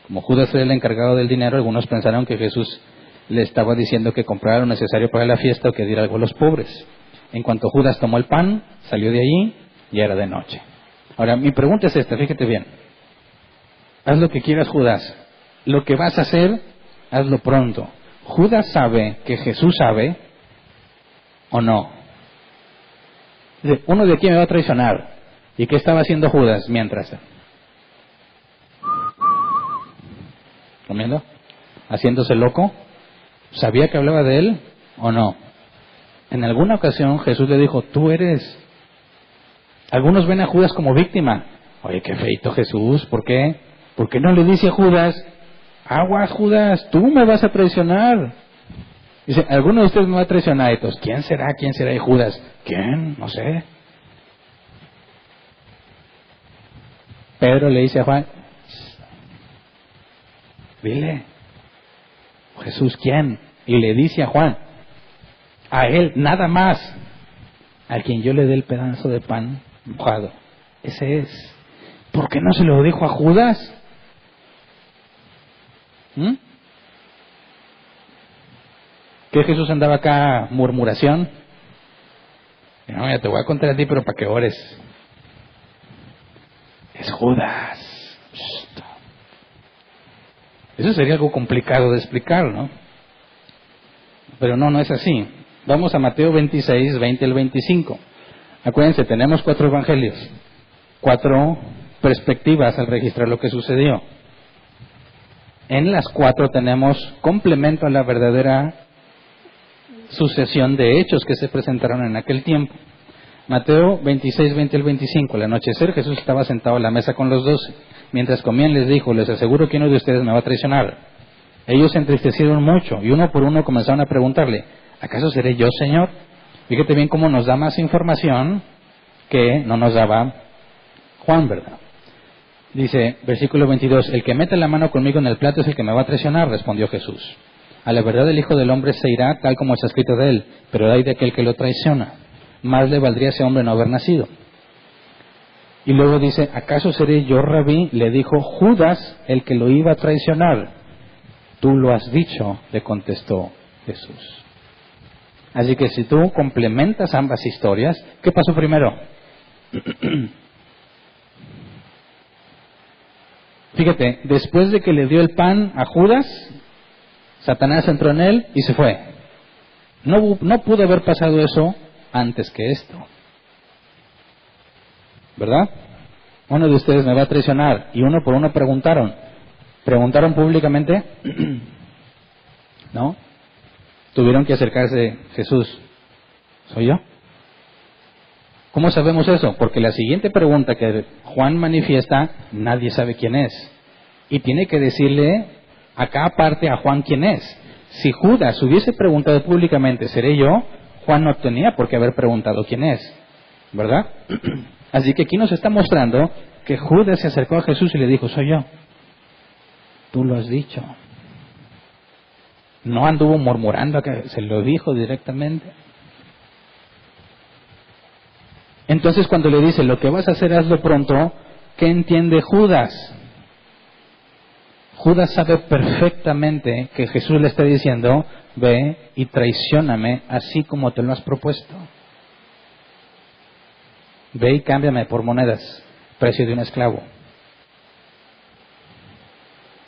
Como Judas era el encargado del dinero, algunos pensaron que Jesús le estaba diciendo que comprara lo necesario para la fiesta o que diera algo a los pobres. En cuanto Judas tomó el pan, salió de allí, ya era de noche. Ahora, mi pregunta es esta, fíjate bien. Haz lo que quieras, Judas. Lo que vas a hacer, hazlo pronto. ¿Judas sabe que Jesús sabe o no? Uno de aquí me va a traicionar. ¿Y qué estaba haciendo Judas mientras? ¿Comiendo? ¿Haciéndose loco? ¿Sabía que hablaba de él o no? En alguna ocasión Jesús le dijo: tú eres. Algunos ven a Judas como víctima. Oye, qué feito Jesús, ¿por qué? ¿Por qué no le dice a Judas: aguas Judas, tú me vas a traicionar. Dice, alguno de ustedes me va a traicionar. Y todos, ¿quién será? ¿Quién será? Y Judas, ¿quién? No sé. Pedro le dice a Juan, dile, Jesús, ¿quién? Y le dice a Juan, a él, nada más, a quien yo le dé el pedazo de pan mojado. Ese es. ¿Por qué no se lo dijo a Judas? ¿Que Jesús andaba acá murmuración? No, ya te voy a contar a ti, pero para que ores. Es Judas. Eso sería algo complicado de explicar, ¿no? Pero no es así. Vamos a Mateo 26, 20 al 25. Acuérdense, tenemos 4 evangelios, 4 perspectivas al registrar lo que sucedió. En las 4 tenemos complemento a la verdadera sucesión de hechos que se presentaron en aquel tiempo. Mateo 26, 20 al 25. Al anochecer Jesús estaba sentado a la mesa con los 12. Mientras comían les dijo, les aseguro que uno de ustedes me va a traicionar. Ellos se entristecieron mucho y uno por uno comenzaron a preguntarle, ¿acaso seré yo, Señor? Fíjate bien cómo nos da más información que no nos daba Juan, ¿verdad? Dice, versículo 22, el que mete la mano conmigo en el plato es el que me va a traicionar, respondió Jesús. A la verdad el Hijo del Hombre se irá tal como está escrito de él, pero hay de aquel que lo traiciona. Más le valdría a ese hombre no haber nacido. Y luego dice, ¿acaso seré yo, Rabí? Le dijo Judas, el que lo iba a traicionar. Tú lo has dicho, le contestó Jesús. Así que si tú complementas ambas historias, ¿qué pasó primero? Fíjate, después de que le dio el pan a Judas, Satanás entró en él y se fue. No pudo haber pasado eso antes que esto. ¿Verdad? Uno de ustedes me va a traicionar. Y uno por uno preguntaron. ¿Preguntaron públicamente? ¿No? Tuvieron que acercarse. Jesús, ¿soy yo? ¿Cómo sabemos eso? Porque la siguiente pregunta que Juan manifiesta, nadie sabe quién es. Y tiene que decirle acá aparte a Juan quién es. Si Judas hubiese preguntado públicamente, ¿seré yo? Juan no tenía por qué haber preguntado quién es. ¿Verdad? Así que aquí nos está mostrando que Judas se acercó a Jesús y le dijo, soy yo. Tú lo has dicho. No anduvo murmurando, que se lo dijo directamente. Entonces cuando le dice, lo que vas a hacer hazlo pronto, ¿qué entiende Judas? Judas sabe perfectamente que Jesús le está diciendo, ve y traicióname así como te lo has propuesto. Ve y cámbiame por monedas, precio de un esclavo.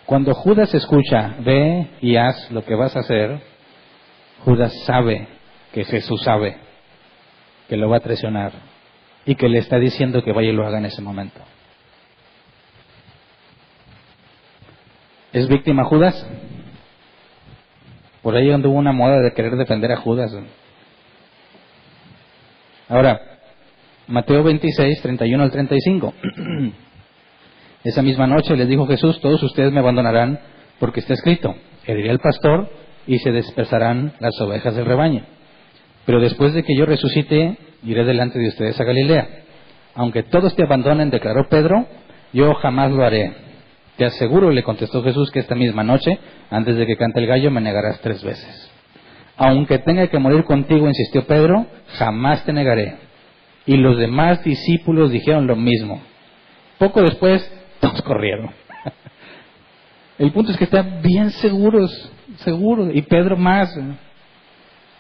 Cuando Judas escucha, ve y haz lo que vas a hacer, Judas sabe que Jesús sabe que lo va a traicionar y que le está diciendo que vaya y lo haga en ese momento. ¿Es víctima Judas? Por ahí anduvo una moda de querer defender a Judas. Ahora, Mateo 26, 31 al 35. Esa misma noche les dijo Jesús, todos ustedes me abandonarán porque está escrito, heriré al pastor y se dispersarán las ovejas del rebaño. Pero después de que yo resucite, iré delante de ustedes a Galilea. Aunque todos te abandonen, declaró Pedro, yo jamás lo haré. Te aseguro, le contestó Jesús, que esta misma noche, antes de que cante el gallo, me negarás 3 veces. Aunque tenga que morir contigo, insistió Pedro, jamás te negaré. Y los demás discípulos dijeron lo mismo. Poco después, todos corrieron. El punto es que están bien seguros. Y Pedro más.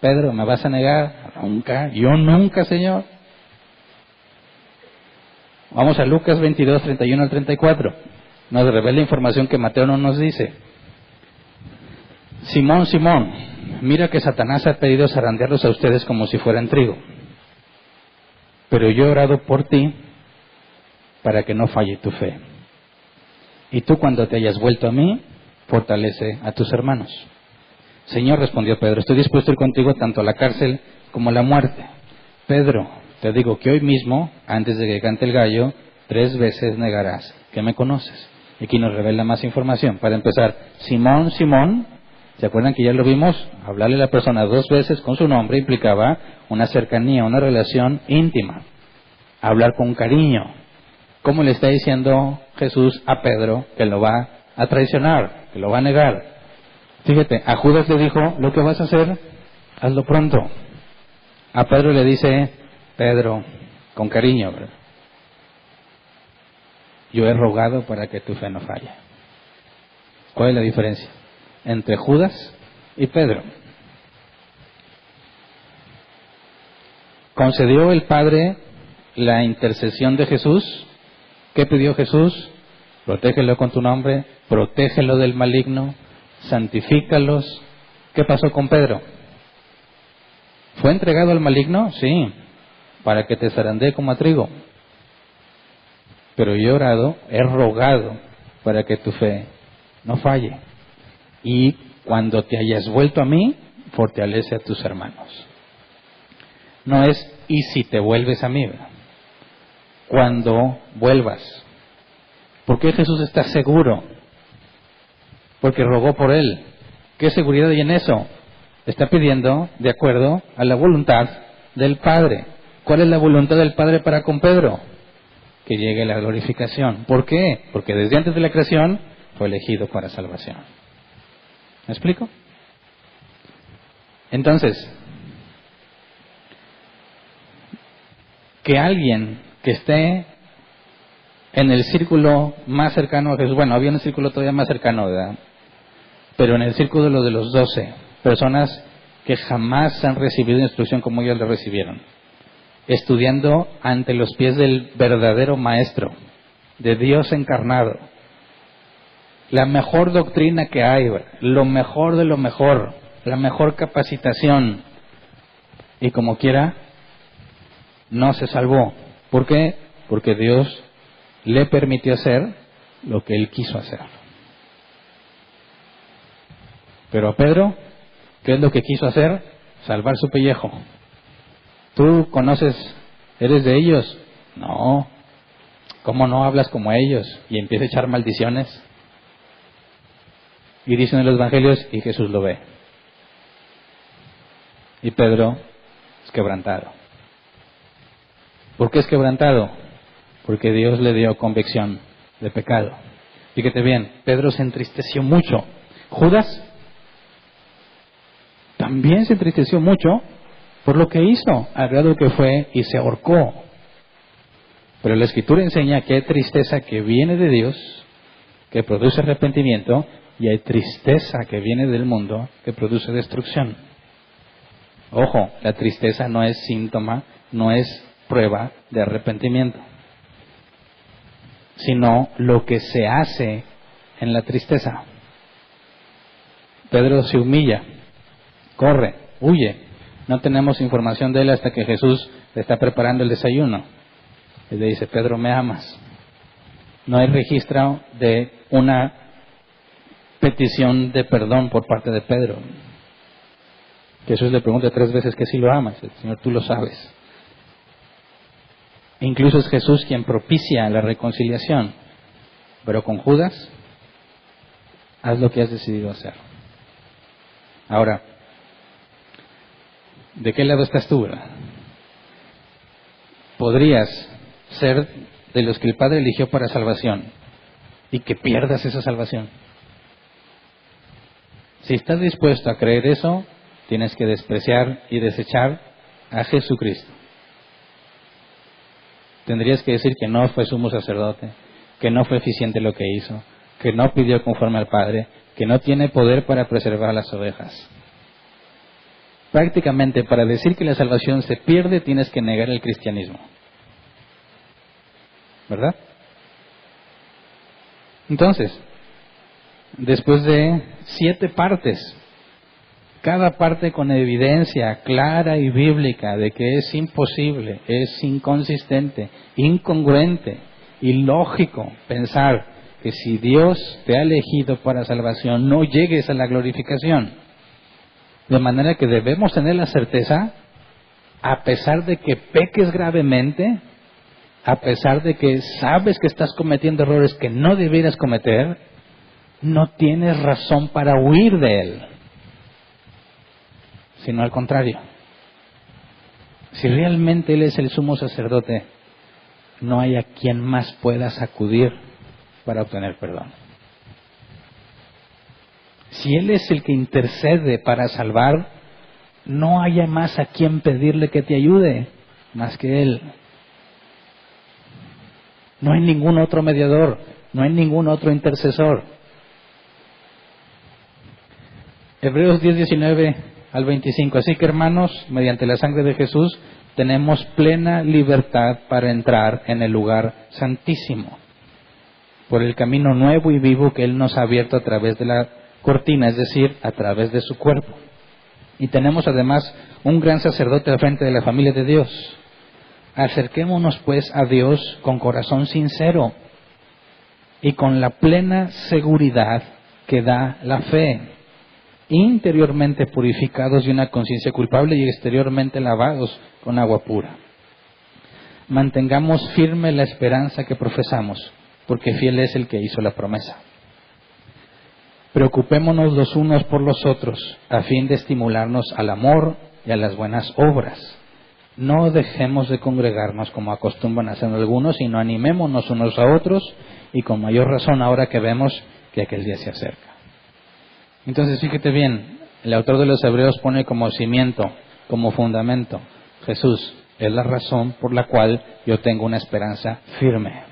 Pedro, ¿me vas a negar? Nunca. Yo nunca, Señor. Vamos a Lucas 22, 31 al 34. Nos revela información que Mateo no nos dice. Simón, Simón, mira que Satanás ha pedido zarandearlos a ustedes como si fueran trigo. Pero yo he orado por ti para que no falle tu fe. Y tú, cuando te hayas vuelto a mí, fortalece a tus hermanos. Señor, respondió Pedro, estoy dispuesto a ir contigo tanto a la cárcel como a la muerte. Pedro, te digo que hoy mismo, antes de que cante el gallo, 3 veces negarás que me conoces. Y aquí nos revela más información. Para empezar, Simón, Simón, ¿se acuerdan que ya lo vimos? Hablarle a la persona 2 veces con su nombre implicaba una cercanía, una relación íntima. Hablar con cariño. ¿Cómo le está diciendo Jesús a Pedro que lo va a traicionar, que lo va a negar? Fíjate, a Judas le dijo, lo que vas a hacer, hazlo pronto. A Pedro le dice, Pedro, con cariño, ¿verdad? Yo he rogado para que tu fe no falle. ¿Cuál es la diferencia entre Judas y Pedro? ¿Concedió el Padre la intercesión de Jesús? ¿Qué pidió Jesús? Protégelo con tu nombre, protégelo del maligno, santifícalos. ¿Qué pasó con Pedro? ¿Fue entregado al maligno? Sí, para que te zarandee como a trigo. Pero yo he orado, he rogado para que tu fe no falle. Y cuando te hayas vuelto a mí, fortalece a tus hermanos. No es, y si te vuelves a mí, ¿verdad? Cuando vuelvas. ¿Por qué Jesús está seguro? Porque rogó por él. ¿Qué seguridad hay en eso? Está pidiendo de acuerdo a la voluntad del Padre. ¿Cuál es la voluntad del Padre para con Pedro? Que llegue la glorificación. ¿Por qué? Porque desde antes de la creación fue elegido para salvación. ¿Me explico? Entonces, que alguien que esté en el círculo más cercano a Jesús, bueno, había un círculo todavía más cercano, ¿verdad? Pero en el círculo de los 12, personas que jamás han recibido instrucción como ellos la recibieron, estudiando ante los pies del verdadero Maestro, de Dios encarnado, la mejor doctrina que hay, lo mejor de lo mejor, la mejor capacitación, y como quiera, no se salvó. ¿Por qué? Porque Dios le permitió hacer lo que él quiso hacer. Pero a Pedro, ¿qué es lo que quiso hacer? Salvar su pellejo. ¿Tú conoces, eres de ellos? No. ¿Cómo no hablas como ellos? Y empieza a echar maldiciones. Y dicen en los evangelios, y Jesús lo ve. Y Pedro es quebrantado. ¿Por qué es quebrantado? Porque Dios le dio convicción de pecado. Fíjate bien, Pedro se entristeció mucho. Judas también se entristeció mucho por lo que hizo, al grado que fue y se ahorcó. Pero la Escritura enseña que hay tristeza que viene de Dios, que produce arrepentimiento, y hay tristeza que viene del mundo, que produce destrucción. Ojo, la tristeza no es síntoma, no es prueba de arrepentimiento, sino lo que se hace en la tristeza. Pedro se humilla, corre, huye. No tenemos información de él hasta que Jesús le está preparando el desayuno. Y le dice, Pedro, ¿me amas? No hay registro de una petición de perdón por parte de Pedro. Jesús le pregunta 3 veces que sí lo amas. El Señor, tú lo sabes. Incluso es Jesús quien propicia la reconciliación. Pero con Judas, haz lo que has decidido hacer. Ahora, ¿de qué lado estás tú, verdad? Podrías ser de los que el Padre eligió para salvación y que pierdas esa salvación. Si estás dispuesto a creer eso, tienes que despreciar y desechar a Jesucristo. Tendrías que decir que no fue sumo sacerdote, que no fue eficiente lo que hizo, que no pidió conforme al Padre, que no tiene poder para preservar a las ovejas. Prácticamente, para decir que la salvación se pierde, tienes que negar el cristianismo. ¿Verdad? Entonces, después de 7 partes, cada parte con evidencia clara y bíblica de que es imposible, es inconsistente, incongruente, ilógico pensar que si Dios te ha elegido para salvación, no llegues a la glorificación. De manera que debemos tener la certeza, a pesar de que peques gravemente, a pesar de que sabes que estás cometiendo errores que no debieras cometer, no tienes razón para huir de Él, sino al contrario. Si realmente Él es el sumo sacerdote, no hay a quien más puedas acudir para obtener perdón. Si Él es el que intercede para salvar, no haya más a quien pedirle que te ayude, más que Él. No hay ningún otro mediador, no hay ningún otro intercesor. Hebreos 10, 19 al 25. Así que, hermanos, mediante la sangre de Jesús, tenemos plena libertad para entrar en el lugar santísimo, por el camino nuevo y vivo que Él nos ha abierto a través de la cortina, es decir, a través de su cuerpo. Y tenemos además un gran sacerdote al frente de la familia de Dios. Acerquémonos pues a Dios con corazón sincero y con la plena seguridad que da la fe, interiormente purificados de una conciencia culpable y exteriormente lavados con agua pura. Mantengamos firme la esperanza que profesamos, porque fiel es el que hizo la promesa. Preocupémonos los unos por los otros, a fin de estimularnos al amor y a las buenas obras. No dejemos de congregarnos como acostumbran a hacer algunos, sino animémonos unos a otros, y con mayor razón ahora que vemos que aquel día se acerca. Entonces, fíjate bien, el autor de los Hebreos pone como cimiento, como fundamento, Jesús es la razón por la cual yo tengo una esperanza firme.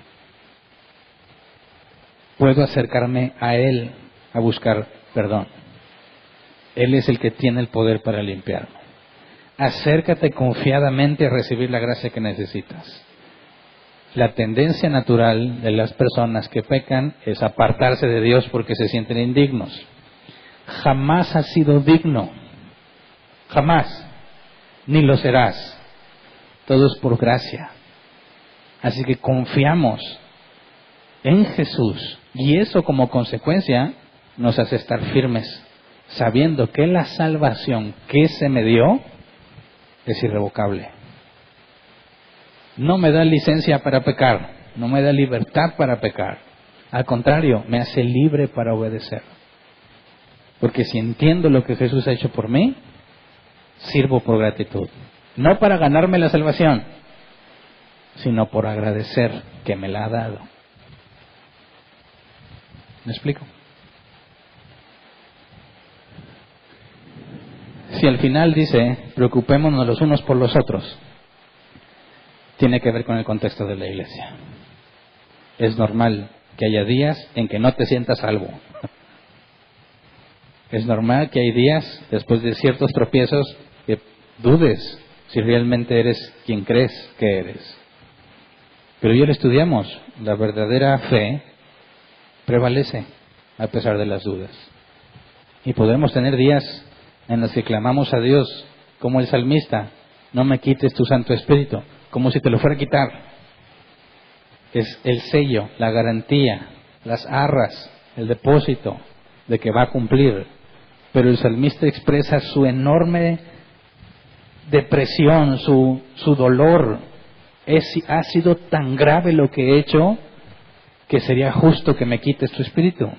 Puedo acercarme a Él a buscar perdón. Él es el que tiene el poder para limpiarme. Acércate confiadamente a recibir la gracia que necesitas. La tendencia natural de las personas que pecan es apartarse de Dios porque se sienten indignos. Jamás has sido digno. Jamás. Ni lo serás. Todo es por gracia. Así que confiamos en Jesús. Y eso como consecuencia nos hace estar firmes, sabiendo que la salvación que se me dio es irrevocable. No me da licencia para pecar, no me da libertad para pecar. Al contrario, me hace libre para obedecer. Porque si entiendo lo que Jesús ha hecho por mí, sirvo por gratitud. No para ganarme la salvación, sino por agradecer que me la ha dado. ¿Me explico? Si al final dice, preocupémonos los unos por los otros, tiene que ver con el contexto de la iglesia. Es normal que haya días en que no te sientas salvo. Es normal que hay días, después de ciertos tropiezos, que dudes si realmente eres quien crees que eres. Pero ya lo estudiamos, la verdadera fe prevalece a pesar de las dudas. Y podemos tener días en los que clamamos a Dios, como el salmista, no me quites tu Santo Espíritu, como si te lo fuera a quitar. Es el sello, la garantía, las arras, el depósito de que va a cumplir. Pero el salmista expresa su enorme depresión, su dolor. Ha sido tan grave lo que he hecho que sería justo que me quites tu espíritu.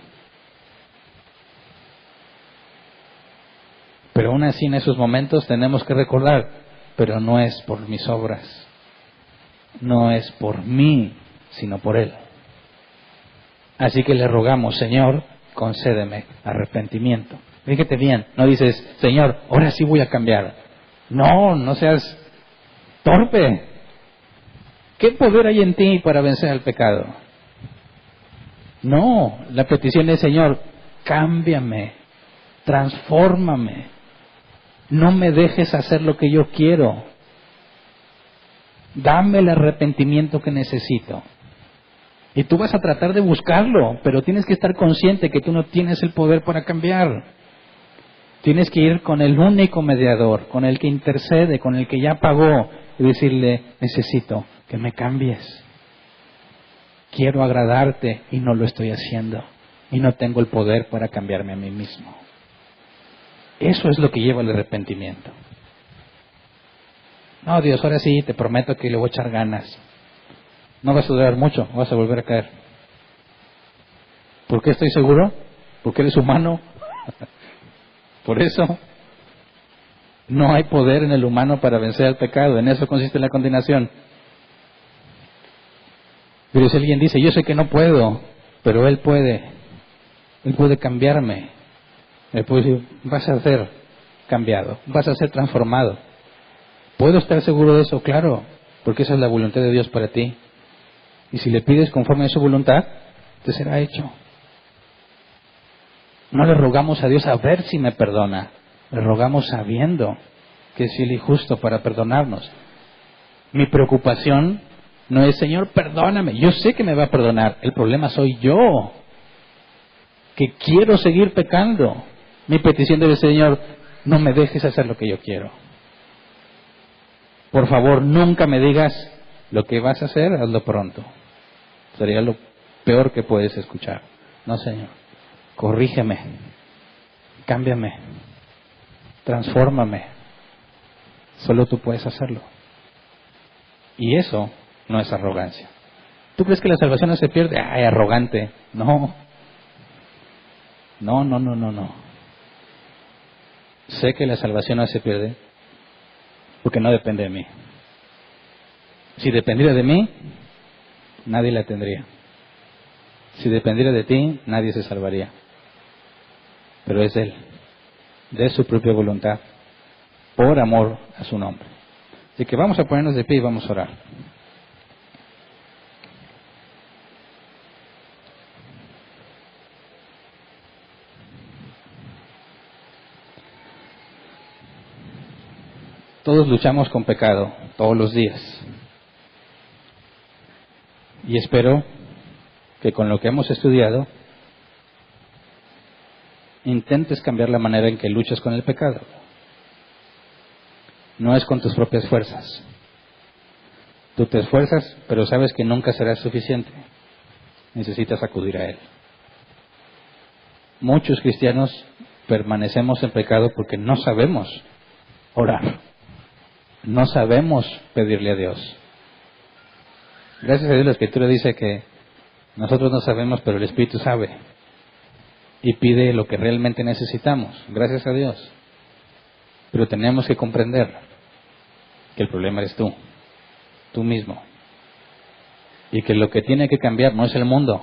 Pero aún así en esos momentos tenemos que recordar, pero no es por mis obras, no es por mí, sino por Él. Así que le rogamos, Señor, concédeme arrepentimiento. Fíjate bien, no dices, Señor, ahora sí voy a cambiar. No, no seas torpe. ¿Qué poder hay en ti para vencer al pecado? No, la petición es, Señor, cámbiame, transfórmame. No me dejes hacer lo que yo quiero. Dame el arrepentimiento que necesito. Y tú vas a tratar de buscarlo, pero tienes que estar consciente que tú no tienes el poder para cambiar. Tienes que ir con el único mediador, con el que intercede, con el que ya pagó, y decirle, necesito que me cambies. Quiero agradarte y no lo estoy haciendo. Y no tengo el poder para cambiarme a mí mismo. Eso es lo que lleva al arrepentimiento. No, Dios, ahora sí, te prometo que le voy a echar ganas. No vas a durar mucho, vas a volver a caer. ¿Por qué estoy seguro? Porque eres humano. Por eso no hay poder en el humano para vencer al pecado. En eso consiste la condenación. Pero si alguien dice, yo sé que no puedo, pero Él puede. Él puede cambiarme. Él puede decir, vas a ser cambiado, vas a ser transformado. ¿Puedo estar seguro de eso? Claro, porque esa es la voluntad de Dios para ti. Y si le pides conforme a su voluntad, te será hecho. No le rogamos a Dios a ver si me perdona. Le rogamos sabiendo que es fiel y justo para perdonarnos. Mi preocupación no es, Señor, perdóname. Yo sé que me va a perdonar. El problema soy yo, que quiero seguir pecando. Mi petición debe ser, Señor, no me dejes hacer lo que yo quiero. Por favor, nunca me digas lo que vas a hacer, hazlo pronto. Sería lo peor que puedes escuchar. No, Señor, corrígeme, cámbiame, transfórmame. Solo tú puedes hacerlo. Y eso no es arrogancia. ¿Tú crees que la salvación no se pierde? ¡Ay, arrogante! No. No. Sé que la salvación no se pierde porque no depende de mí. Si dependiera de mí, nadie la tendría. Si dependiera de ti, nadie se salvaría. Pero es Él, de su propia voluntad, por amor a su nombre. Así que vamos a ponernos de pie y vamos a orar. Todos luchamos con pecado, todos los días. Y espero que con lo que hemos estudiado, intentes cambiar la manera en que luchas con el pecado. No es con tus propias fuerzas. Tú te esfuerzas, pero sabes que nunca será suficiente. Necesitas acudir a Él. Muchos cristianos permanecemos en pecado porque no sabemos orar. No sabemos pedirle a Dios. Gracias a Dios la Escritura dice que nosotros no sabemos, pero el Espíritu sabe. Y pide lo que realmente necesitamos. Gracias a Dios. Pero tenemos que comprender que el problema eres tú mismo. Y que lo que tiene que cambiar no es el mundo,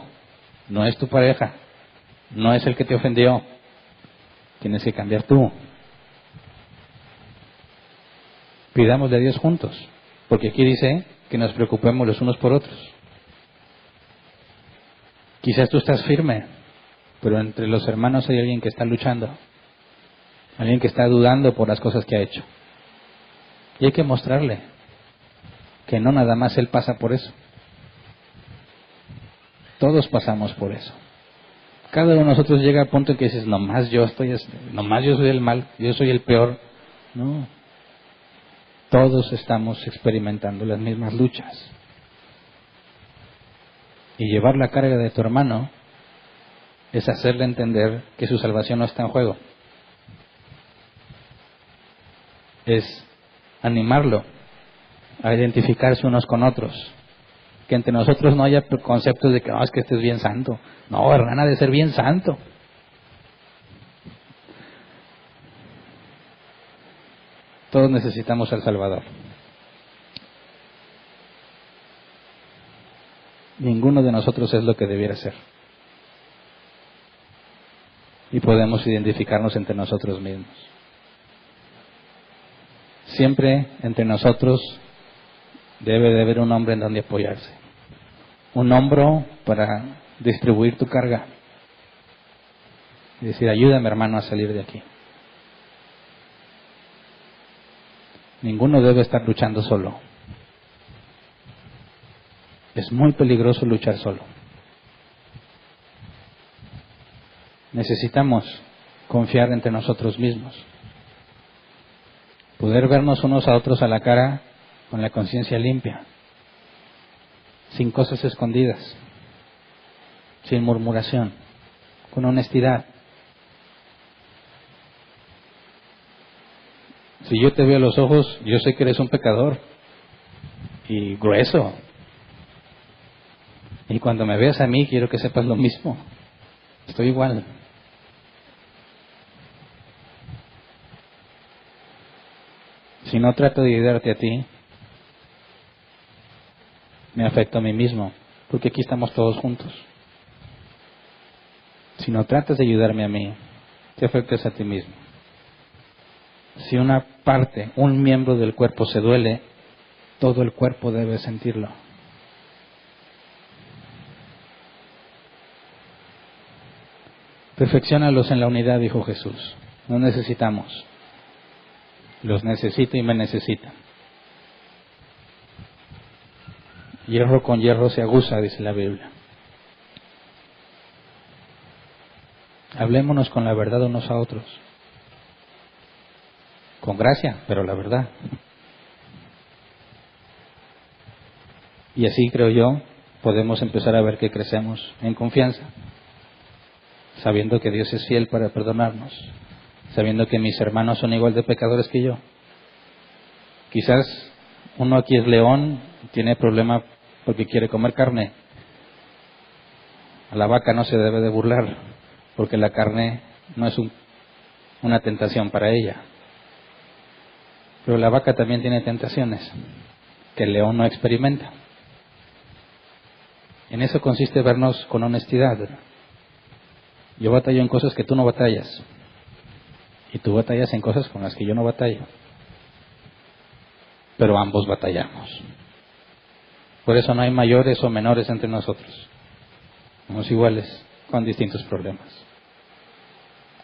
no es tu pareja, no es el que te ofendió. Tienes que cambiar tú. Pidámosle a Dios juntos, porque aquí dice que nos preocupemos los unos por otros. Quizás tú estás firme, pero entre los hermanos hay alguien que está luchando, alguien que está dudando por las cosas que ha hecho. Y hay que mostrarle que no nada más él pasa por eso. Todos pasamos por eso. Cada uno de nosotros llega al punto en que dices, nomás yo soy el mal, yo soy el peor. No. Todos estamos experimentando las mismas luchas. Y llevar la carga de tu hermano es hacerle entender que su salvación no está en juego. Es animarlo a identificarse unos con otros. Que entre nosotros no haya conceptos de que no, es que este es bien santo. No, hermana, de ser bien santo. Todos necesitamos al Salvador. Ninguno de nosotros es lo que debiera ser. Y podemos identificarnos entre nosotros mismos. Siempre entre nosotros debe de haber un hombre en donde apoyarse. Un hombro para distribuir tu carga. Y decir, ayúdame, hermano, a salir de aquí. Ninguno debe estar luchando solo. Es muy peligroso luchar solo. Necesitamos confiar entre nosotros mismos. Poder vernos unos a otros a la cara con la conciencia limpia. Sin cosas escondidas. Sin murmuración. Con honestidad. Si yo te veo a los ojos, yo sé que eres un pecador. Y grueso. Y cuando me veas a mí, quiero que sepas lo mismo. Estoy igual. Si no trato de ayudarte a ti, me afecto a mí mismo, porque aquí estamos todos juntos. Si no tratas de ayudarme a mí, te afectas a ti mismo. Si una parte, un miembro del cuerpo se duele, todo el cuerpo debe sentirlo. Perfecciónalos en la unidad, dijo Jesús. No necesitamos. Los necesito y me necesitan. Hierro con hierro se aguza, dice la Biblia. Hablémonos con la verdad unos a otros. Con gracia, pero la verdad. Y así, creo yo, podemos empezar a ver que crecemos en confianza, sabiendo que Dios es fiel para perdonarnos, sabiendo que mis hermanos son igual de pecadores que yo. Quizás uno aquí es león, tiene problema porque quiere comer carne. A la vaca no se debe de burlar, porque la carne no es una tentación para ella. Pero la vaca también tiene tentaciones que el león no experimenta. En eso consiste vernos con honestidad. Yo batallo en cosas que tú no batallas, y tú batallas en cosas con las que yo no batallo, pero ambos batallamos. Por eso no hay mayores o menores entre nosotros. Somos iguales con distintos problemas.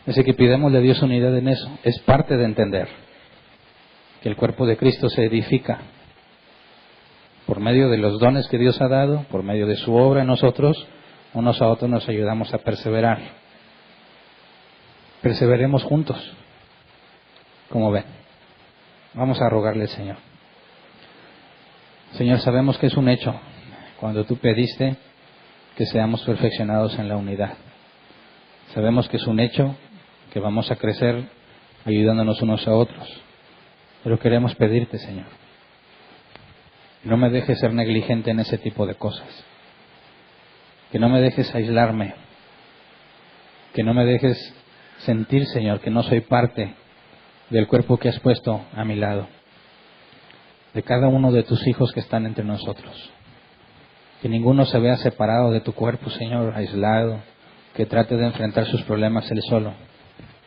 Así que pidémosle a Dios unidad en eso. Es parte de entender que el cuerpo de Cristo se edifica por medio de los dones que Dios ha dado, por medio de su obra en nosotros. Unos a otros nos ayudamos a perseverar. Perseveremos juntos. Como ven, vamos a rogarle al Señor. Señor, sabemos que es un hecho cuando tú pediste que seamos perfeccionados en la unidad. Sabemos que es un hecho que vamos a crecer ayudándonos unos a otros. Pero queremos pedirte, Señor, no me dejes ser negligente en ese tipo de cosas. Que no me dejes aislarme. Que no me dejes sentir, Señor, que no soy parte del cuerpo que has puesto a mi lado. De cada uno de tus hijos que están entre nosotros. Que ninguno se vea separado de tu cuerpo, Señor, aislado, que trate de enfrentar sus problemas él solo.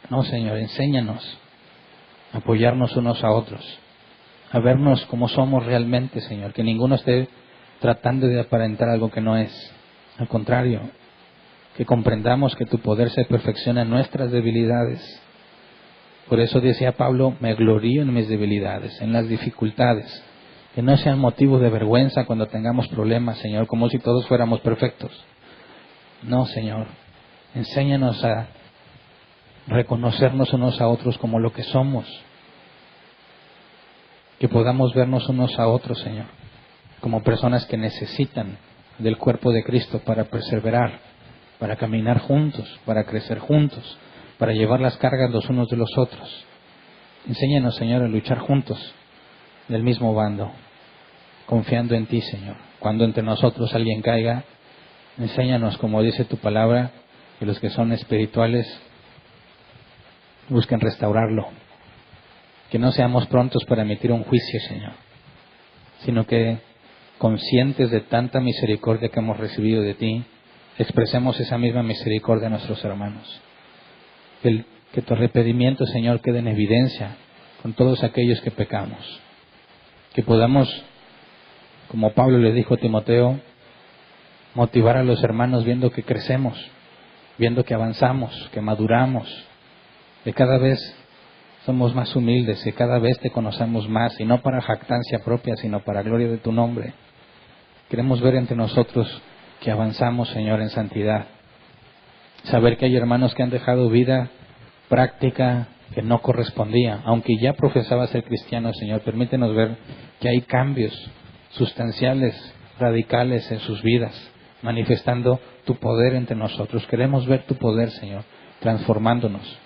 No, Señor, enséñanos a apoyarnos unos a otros, a vernos como somos realmente, Señor, que ninguno esté tratando de aparentar algo que no es. Al contrario, que comprendamos que tu poder se perfecciona en nuestras debilidades. Por eso decía Pablo, me glorío en mis debilidades, en las dificultades, que no sean motivo de vergüenza cuando tengamos problemas, Señor, como si todos fuéramos perfectos. No, Señor, enséñanos a reconocernos unos a otros como lo que somos, que podamos vernos unos a otros, Señor, como personas que necesitan del cuerpo de Cristo para perseverar, para caminar juntos, para crecer juntos, para llevar las cargas los unos de los otros. Enséñanos, Señor, a luchar juntos del mismo bando, confiando en ti, Señor. Cuando entre nosotros alguien caiga, enséñanos, como dice tu palabra, que los que son espirituales busquen restaurarlo. Que no seamos prontos para emitir un juicio, Señor, sino que, conscientes de tanta misericordia que hemos recibido de ti, expresemos esa misma misericordia a nuestros hermanos. Que tu arrepentimiento, Señor, quede en evidencia con todos aquellos que pecamos. Que podamos, como Pablo le dijo a Timoteo, motivar a los hermanos viendo que crecemos, viendo que avanzamos, que maduramos, que cada vez somos más humildes, que cada vez te conocemos más, y no para jactancia propia, sino para gloria de tu nombre. Queremos ver entre nosotros que avanzamos, Señor, en santidad. Saber que hay hermanos que han dejado vida práctica que no correspondía, aunque ya profesaba ser cristiano, Señor, permítenos ver que hay cambios sustanciales, radicales en sus vidas, manifestando tu poder entre nosotros. Queremos ver tu poder, Señor, transformándonos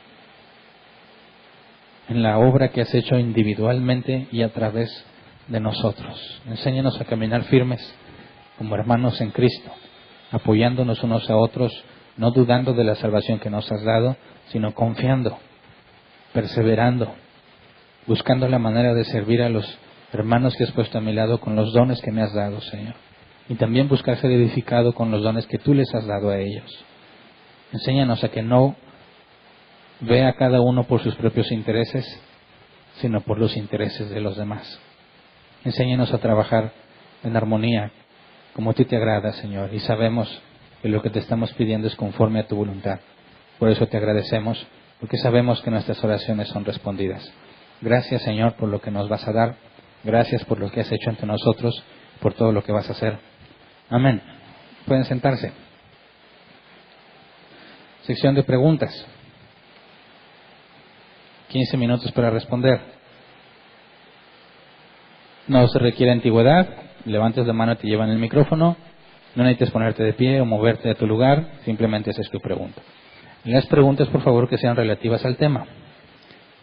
en la obra que has hecho individualmente y a través de nosotros. Enséñanos a caminar firmes como hermanos en Cristo, apoyándonos unos a otros, no dudando de la salvación que nos has dado, sino confiando, perseverando, buscando la manera de servir a los hermanos que has puesto a mi lado con los dones que me has dado, Señor. Y también buscar ser edificado con los dones que tú les has dado a ellos. Enséñanos a que no vea a cada uno por sus propios intereses, sino por los intereses de los demás. Enséñanos a trabajar en armonía, como a ti te agrada, Señor, y sabemos que lo que te estamos pidiendo es conforme a tu voluntad. Por eso te agradecemos, porque sabemos que nuestras oraciones son respondidas. Gracias, Señor, por lo que nos vas a dar. Gracias por lo que has hecho entre nosotros, por todo lo que vas a hacer. Amén. Pueden sentarse. Sección de preguntas. 15 minutos para responder. No se requiere antigüedad. Levantes la mano y te llevan el micrófono. No necesites ponerte de pie o moverte de tu lugar. Simplemente esa es tu pregunta. Las preguntas, por favor, que sean relativas al tema.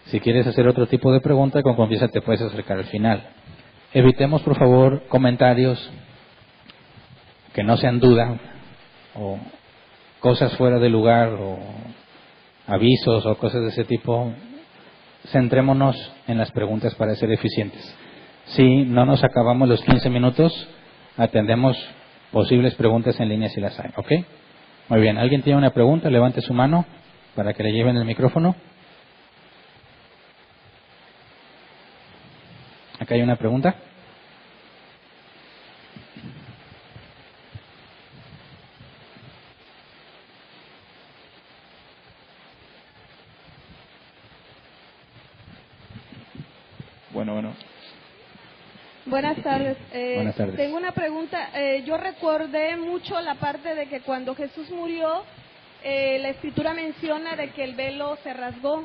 Si quieres hacer otro tipo de pregunta, con confianza te puedes acercar al final. Evitemos, por favor, comentarios que no sean duda, o cosas fuera de lugar, o avisos, o cosas de ese tipo. Centrémonos en las preguntas para ser eficientes. Si no nos acabamos los 15 minutos, atendemos posibles preguntas en línea si las hay. ¿Ok? Muy bien. ¿Alguien tiene una pregunta? Levante su mano para que le lleven el micrófono. Acá hay una pregunta. Bueno. Buenas tardes. Buenas tardes. Tengo una pregunta. Yo recordé mucho la parte de que cuando Jesús murió, la Escritura menciona de que el velo se rasgó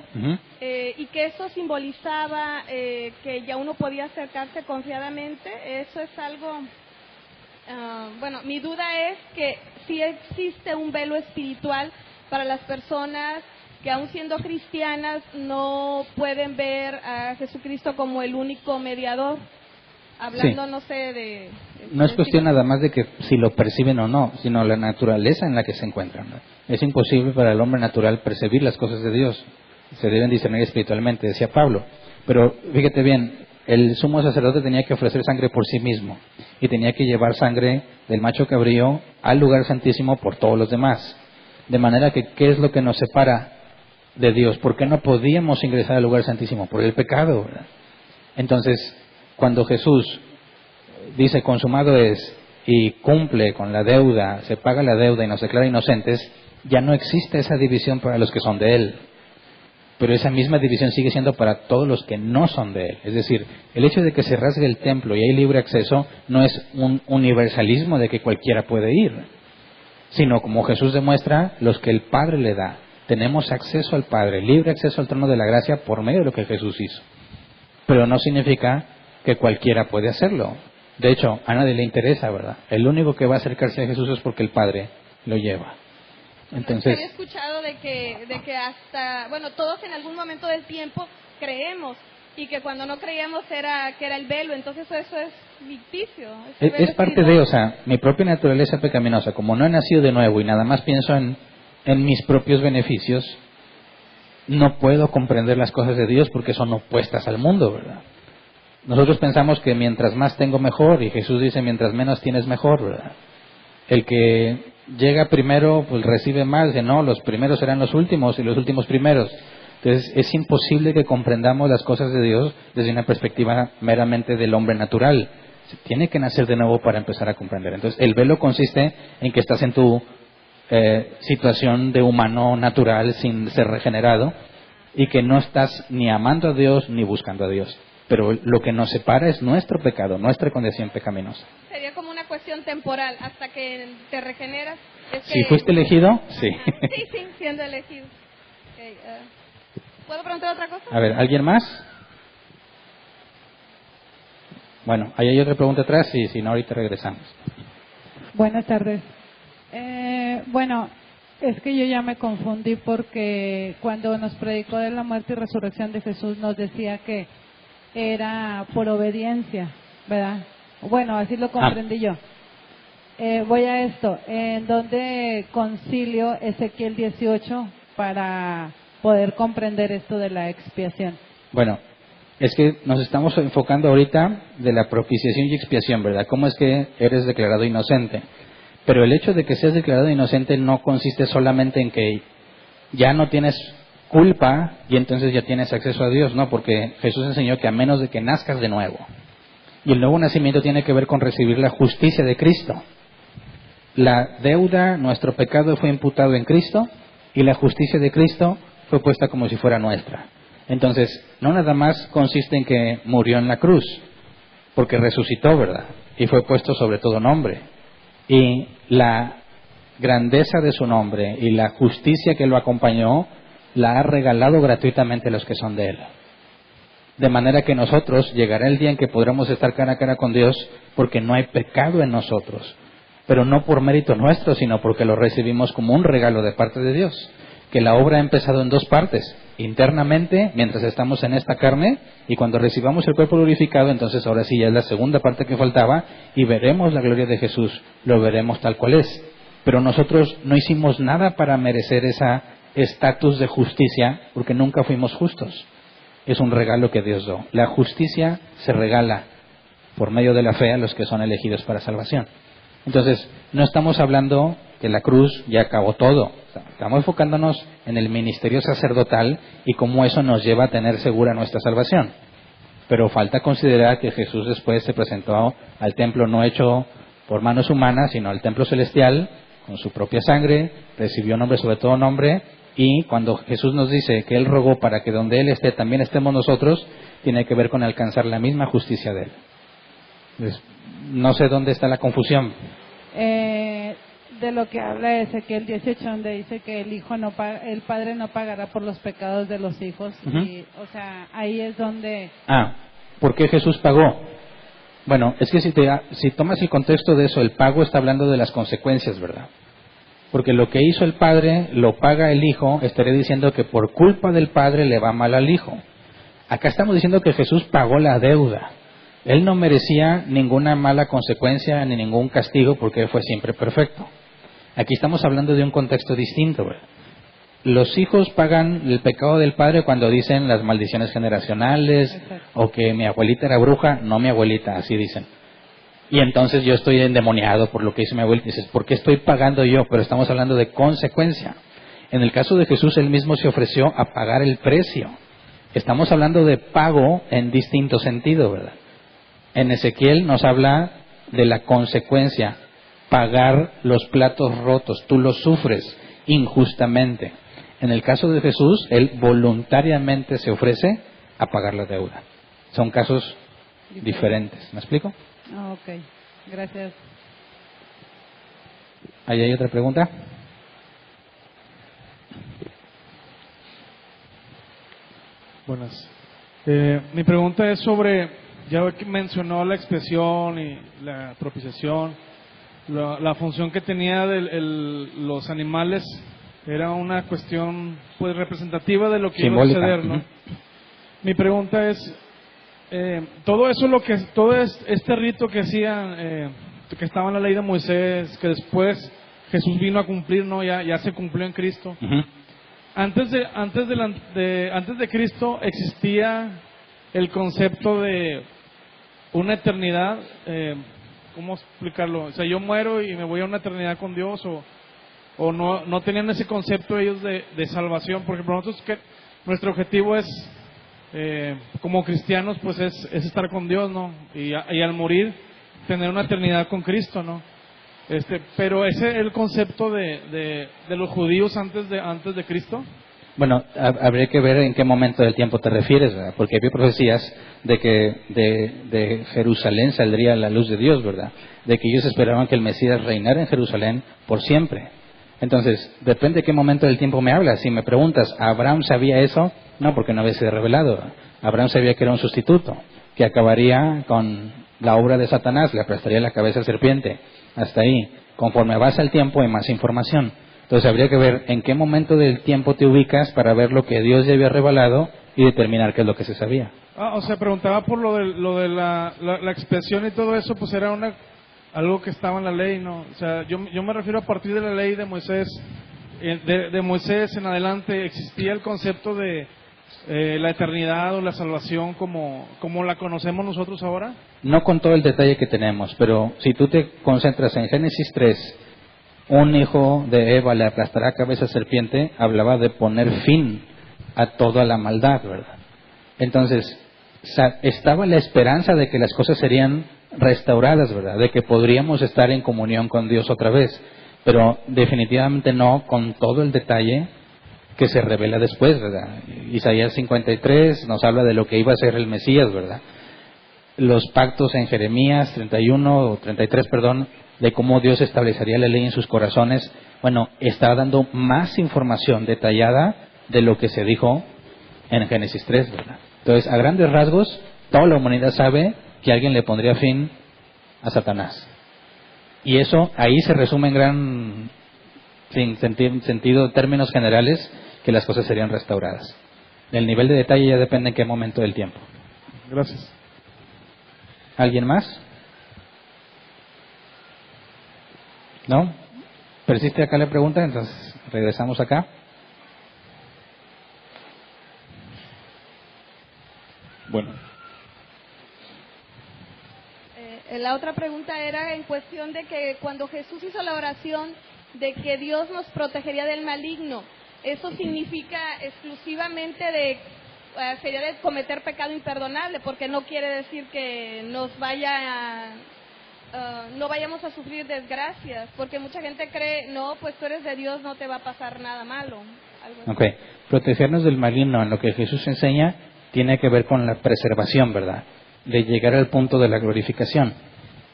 y que eso simbolizaba que ya uno podía acercarse confiadamente. Eso es algo... bueno, mi duda es que si existe un velo espiritual para las personas que aun siendo cristianas no pueden ver a Jesucristo como el único mediador. Hablando, sí. No sé, de... No es cuestión nada más de que si lo perciben o no, sino la naturaleza en la que se encuentran, ¿no? Es imposible para el hombre natural percibir las cosas de Dios. Se deben discernir espiritualmente, decía Pablo. Pero fíjate bien, el sumo sacerdote tenía que ofrecer sangre por sí mismo y tenía que llevar sangre del macho cabrío al lugar santísimo por todos los demás. De manera que, ¿qué es lo que nos separa de Dios? ¿Por qué no podíamos ingresar al lugar santísimo? Por el pecado, ¿verdad? Entonces, cuando Jesús dice consumado es y cumple con la deuda, se paga la deuda y nos declara inocentes, ya no existe esa división para los que son de Él. Pero esa misma división sigue siendo para todos los que no son de Él. Es decir, el hecho de que se rasgue el templo y hay libre acceso no es un universalismo de que cualquiera puede ir, sino como Jesús demuestra, los que el Padre le da. Tenemos acceso al Padre, libre acceso al trono de la gracia por medio de lo que Jesús hizo. Pero no significa que cualquiera puede hacerlo. De hecho, a nadie le interesa, ¿verdad? El único que va a acercarse a Jesús es porque el Padre lo lleva. Entonces, había escuchado de que hasta, bueno, todos en algún momento del tiempo creemos y que cuando no creíamos que era el velo, entonces eso es ficticio. Es parte de, o sea, mi propia naturaleza pecaminosa, como no he nacido de nuevo y nada más pienso en mis propios beneficios, no puedo comprender las cosas de Dios porque son opuestas al mundo, ¿verdad? Nosotros pensamos que mientras más tengo mejor, y Jesús dice mientras menos tienes mejor, ¿verdad? El que llega primero pues recibe más, que no, los primeros serán los últimos y los últimos primeros. Entonces es imposible que comprendamos las cosas de Dios desde una perspectiva meramente del hombre natural. Se tiene que nacer de nuevo para empezar a comprender. Entonces el velo consiste en que estás en tu situación de humano natural sin ser regenerado y que no estás ni amando a Dios ni buscando a Dios. Pero lo que nos separa es nuestro pecado, nuestra condición pecaminosa. Sería como una cuestión temporal hasta que te regeneras. Si fuiste elegido, sí. Sí, siendo elegido. Okay, ¿puedo preguntar otra cosa? A ver, ¿alguien más? Bueno, ahí hay otra pregunta atrás y si no, ahorita regresamos. Buenas tardes. Bueno, es que yo ya me confundí porque cuando nos predicó de la muerte y resurrección de Jesús nos decía que era por obediencia, ¿verdad? Bueno, así lo comprendí yo. Voy a esto. ¿En dónde concilio Ezequiel 18 para poder comprender esto de la expiación? Bueno, es que nos estamos enfocando ahorita de la propiciación y expiación, ¿verdad? ¿Cómo es que eres declarado inocente? Pero el hecho de que seas declarado inocente no consiste solamente en que ya no tienes culpa y entonces ya tienes acceso a Dios, no, porque Jesús enseñó que a menos de que nazcas de nuevo. Y el nuevo nacimiento tiene que ver con recibir la justicia de Cristo. La deuda, nuestro pecado fue imputado en Cristo y la justicia de Cristo fue puesta como si fuera nuestra. Entonces, no nada más consiste en que murió en la cruz, porque resucitó, ¿verdad? Y fue puesto sobre todo nombre. Y la grandeza de su nombre y la justicia que lo acompañó, la ha regalado gratuitamente a los que son de Él. De manera que nosotros llegará el día en que podremos estar cara a cara con Dios porque no hay pecado en nosotros. Pero no por mérito nuestro, sino porque lo recibimos como un regalo de parte de Dios. Que la obra ha empezado en dos partes. Internamente, mientras estamos en esta carne, y cuando recibamos el cuerpo glorificado, entonces ahora sí ya es la segunda parte que faltaba, y veremos la gloria de Jesús, lo veremos tal cual es. Pero nosotros no hicimos nada para merecer ese estatus de justicia, porque nunca fuimos justos. Es un regalo que Dios dio. La justicia se regala por medio de la fe a los que son elegidos para salvación. Entonces, no estamos hablando que la cruz ya acabó todo. Estamos enfocándonos en el ministerio sacerdotal y cómo eso nos lleva a tener segura nuestra salvación. Pero falta considerar que Jesús después se presentó al templo no hecho por manos humanas, sino al templo celestial, con su propia sangre, recibió nombre sobre todo nombre, y cuando Jesús nos dice que Él rogó para que donde Él esté también estemos nosotros, tiene que ver con alcanzar la misma justicia de Él. Entonces, no sé dónde está la confusión. De lo que habla Ezequiel 18, donde dice que el padre no pagará por los pecados de los hijos. Uh-huh. Y, o sea, ahí es donde... ¿Por qué Jesús pagó? Bueno, es que si tomas el contexto de eso, el pago está hablando de las consecuencias, ¿verdad? Porque lo que hizo el padre lo paga el hijo, estaría diciendo que por culpa del padre le va mal al hijo. Acá estamos diciendo que Jesús pagó la deuda. Él no merecía ninguna mala consecuencia ni ningún castigo porque Él fue siempre perfecto. Aquí estamos hablando de un contexto distinto, ¿verdad? Los hijos pagan el pecado del padre cuando dicen las maldiciones generacionales. Exacto. O que mi abuelita era bruja, no mi abuelita, así dicen. Y entonces yo estoy endemoniado por lo que hizo mi abuelita. Dices, ¿por qué estoy pagando yo? Pero estamos hablando de consecuencia. En el caso de Jesús, Él mismo se ofreció a pagar el precio. Estamos hablando de pago en distinto sentido, ¿verdad? En Ezequiel nos habla de la consecuencia, pagar los platos rotos, tú los sufres injustamente. En el caso de Jesús, Él voluntariamente se ofrece a pagar la deuda. Son casos diferentes. ¿Me explico? Ok, gracias. ¿Ahí hay otra pregunta? Buenas. Mi pregunta es sobre... Ya que mencionó la expiación y la propiciación, la función que tenía los animales era una cuestión pues representativa de lo que iba a suceder, ¿no? Mi pregunta es, todo este rito que hacían, que estaba en la ley de Moisés, que después Jesús vino a cumplir, ¿no? Ya se cumplió en Cristo. Uh-huh. Antes de Cristo existía el concepto de una eternidad, ¿cómo explicarlo? O sea, yo muero y me voy a una eternidad con Dios, o no tenían ese concepto ellos de salvación. Por ejemplo, nosotros nuestro objetivo es, como cristianos, pues es estar con Dios, ¿no? Y al morir, tener una eternidad con Cristo, ¿no? Pero ese es el concepto de los judíos antes de Cristo. Bueno, habría que ver en qué momento del tiempo te refieres, ¿verdad? Porque había profecías de que de Jerusalén saldría la luz de Dios, ¿verdad? De que ellos esperaban que el Mesías reinara en Jerusalén por siempre. Entonces, depende de qué momento del tiempo me hablas. Si me preguntas, ¿Abraham sabía eso? No, porque no había sido revelado. Abraham sabía que era un sustituto, que acabaría con la obra de Satanás, le aplastaría la cabeza al serpiente. Hasta ahí. Conforme avanza el tiempo hay más información. Entonces habría que ver en qué momento del tiempo te ubicas para ver lo que Dios ya había revelado y determinar qué es lo que se sabía. O sea, preguntaba por lo de la expiación y todo eso, pues era algo que estaba en la ley, ¿no? O sea, yo me refiero a partir de la ley de Moisés, de Moisés en adelante existía el concepto de la eternidad o la salvación como la conocemos nosotros ahora. No con todo el detalle que tenemos, pero si tú te concentras en Génesis 3, un hijo de Eva le aplastará cabeza a serpiente, hablaba de poner fin a toda la maldad, ¿verdad? Entonces, estaba la esperanza de que las cosas serían restauradas, ¿verdad? De que podríamos estar en comunión con Dios otra vez, pero definitivamente no con todo el detalle que se revela después, ¿verdad? Isaías 53 nos habla de lo que iba a ser el Mesías, ¿verdad? Los pactos en Jeremías 31 o 33, perdón, de cómo Dios establecería la ley en sus corazones. Bueno, está dando más información detallada de lo que se dijo en Génesis 3, ¿verdad? Entonces, a grandes rasgos, toda la humanidad sabe que alguien le pondría fin a Satanás. Y eso ahí se resume en gran sentido, términos generales, que las cosas serían restauradas. El nivel de detalle ya depende en qué momento del tiempo. Gracias. ¿Alguien más? ¿No? ¿Persiste acá la pregunta? Entonces regresamos acá. Bueno. La otra pregunta era en cuestión de que cuando Jesús hizo la oración de que Dios nos protegería del maligno, ¿eso significa exclusivamente sería de cometer pecado imperdonable? Porque no quiere decir que nos no vayamos a sufrir desgracias, porque mucha gente cree, no, pues tú eres de Dios, no te va a pasar nada malo. Ok, protegernos del maligno en lo que Jesús enseña tiene que ver con la preservación, ¿verdad? De llegar al punto de la glorificación.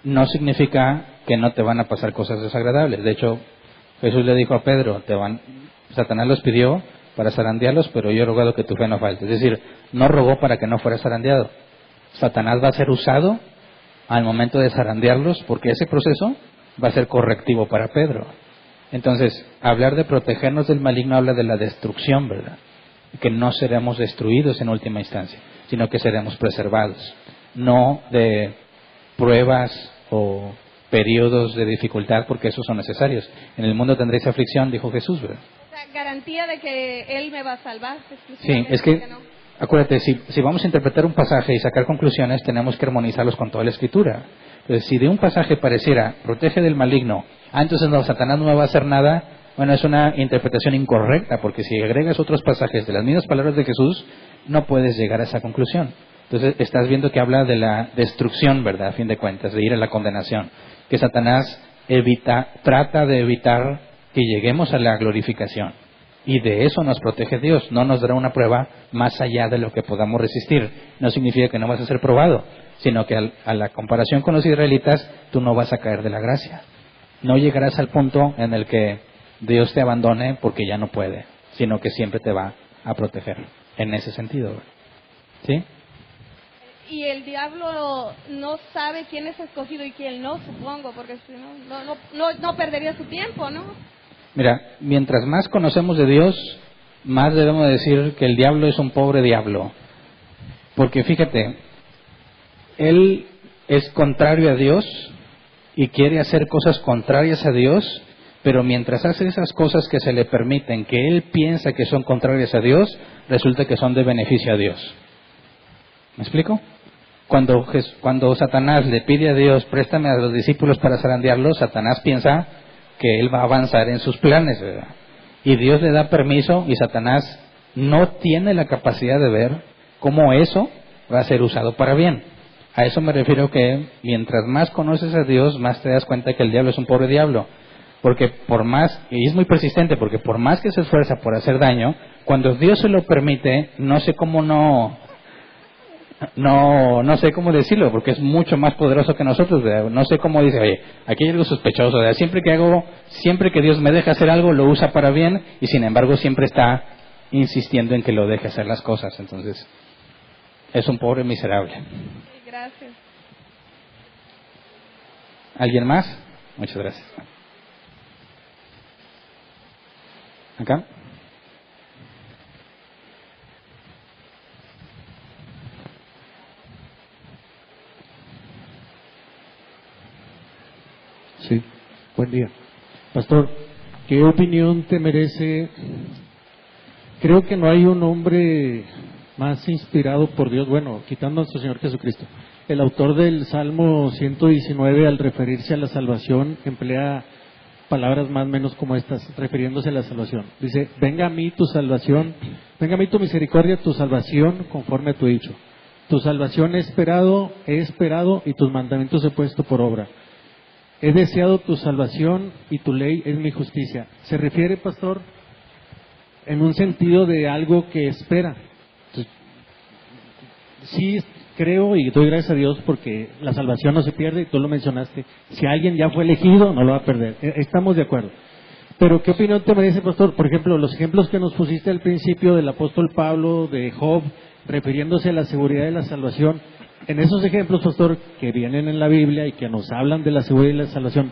No significa que no te van a pasar cosas desagradables. De hecho, Jesús le dijo a Pedro, Satanás los pidió para zarandearlos, pero yo he rogado que tu fe no falte. Es decir, no rogó para que no fuera zarandeado. Satanás va a ser usado al momento de zarandearlos, porque ese proceso va a ser correctivo para Pedro. Entonces, hablar de protegernos del maligno habla de la destrucción, ¿verdad? Que no seremos destruidos en última instancia, sino que seremos preservados. No de pruebas o periodos de dificultad, porque esos son necesarios. En el mundo tendréis aflicción, dijo Jesús, ¿verdad? O sea, garantía de que Él me va a salvar. Sí, es que, acuérdate, si vamos a interpretar un pasaje y sacar conclusiones, tenemos que armonizarlos con toda la Escritura. Entonces, si de un pasaje pareciera, protege del maligno, entonces no, Satanás no me va a hacer nada, bueno, es una interpretación incorrecta, porque si agregas otros pasajes de las mismas palabras de Jesús, no puedes llegar a esa conclusión. Entonces, estás viendo que habla de la destrucción, ¿verdad? A fin de cuentas, de ir a la condenación. Que Satanás trata de evitar que lleguemos a la glorificación. Y de eso nos protege Dios. No nos dará una prueba más allá de lo que podamos resistir. No significa que no vas a ser probado, sino que a la comparación con los israelitas, tú no vas a caer de la gracia. No llegarás al punto en el que Dios te abandone porque ya no puede, sino que siempre te va a proteger. En ese sentido, ¿sí? Y el diablo no sabe quién es escogido y quién no, supongo, porque si no perdería su tiempo, ¿no? Mira, mientras más conocemos de Dios, más debemos decir que el diablo es un pobre diablo. Porque fíjate, él es contrario a Dios y quiere hacer cosas contrarias a Dios, pero mientras hace esas cosas que se le permiten, que él piensa que son contrarias a Dios, resulta que son de beneficio a Dios. ¿Me explico? Cuando Satanás le pide a Dios, préstame a los discípulos para zarandearlos, Satanás piensa que él va a avanzar en sus planes, ¿verdad? Y Dios le da permiso y Satanás no tiene la capacidad de ver cómo eso va a ser usado para bien. A eso me refiero que mientras más conoces a Dios, más te das cuenta que el diablo es un pobre diablo. Porque por más, y es muy persistente, porque por más que se esfuerza por hacer daño, cuando Dios se lo permite, no sé cómo no sé cómo decirlo, porque es mucho más poderoso que nosotros, ¿verdad? No sé cómo dice, oye, aquí hay algo sospechoso, ¿verdad? Siempre que Dios me deja hacer algo, lo usa para bien, y sin embargo siempre está insistiendo en que lo deje hacer las cosas. Entonces, es un pobre miserable. Gracias. ¿Alguien más? Muchas gracias. ¿Acá? Sí, buen día. Pastor, ¿qué opinión te merece? Creo que no hay un hombre más inspirado por Dios, bueno, quitando a nuestro Señor Jesucristo. El autor del Salmo 119, al referirse a la salvación, emplea palabras más o menos como estas, refiriéndose a la salvación. Dice, venga a mí tu salvación, venga a mí tu misericordia, tu salvación, conforme a tu dicho. Tu salvación he esperado y tus mandamientos he puesto por obra. He deseado tu salvación y tu ley es mi justicia. Se refiere, pastor, en un sentido de algo que espera. Entonces, sí creo y doy gracias a Dios porque la salvación no se pierde, y tú lo mencionaste. Si alguien ya fue elegido, no lo va a perder. Estamos de acuerdo. Pero ¿qué opinión te merece, pastor? Por ejemplo, los ejemplos que nos pusiste al principio del apóstol Pablo, de Job, refiriéndose a la seguridad de la salvación. En esos ejemplos, pastor, que vienen en la Biblia y que nos hablan de la seguridad y la salvación,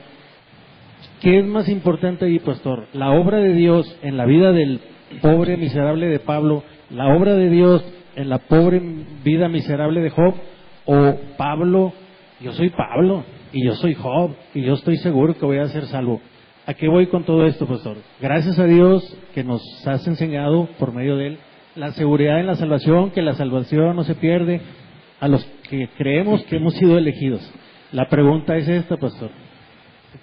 ¿qué es más importante ahí, pastor? ¿La obra de Dios en la vida del pobre miserable de Pablo, la obra de Dios en la pobre vida miserable de Job, o Pablo, yo soy Pablo y yo soy Job y yo estoy seguro que voy a ser salvo? ¿A qué voy con todo esto, pastor? Gracias a Dios que nos has enseñado por medio de Él la seguridad en la salvación, que la salvación no se pierde a los que creemos que hemos sido elegidos. La pregunta es esta, pastor.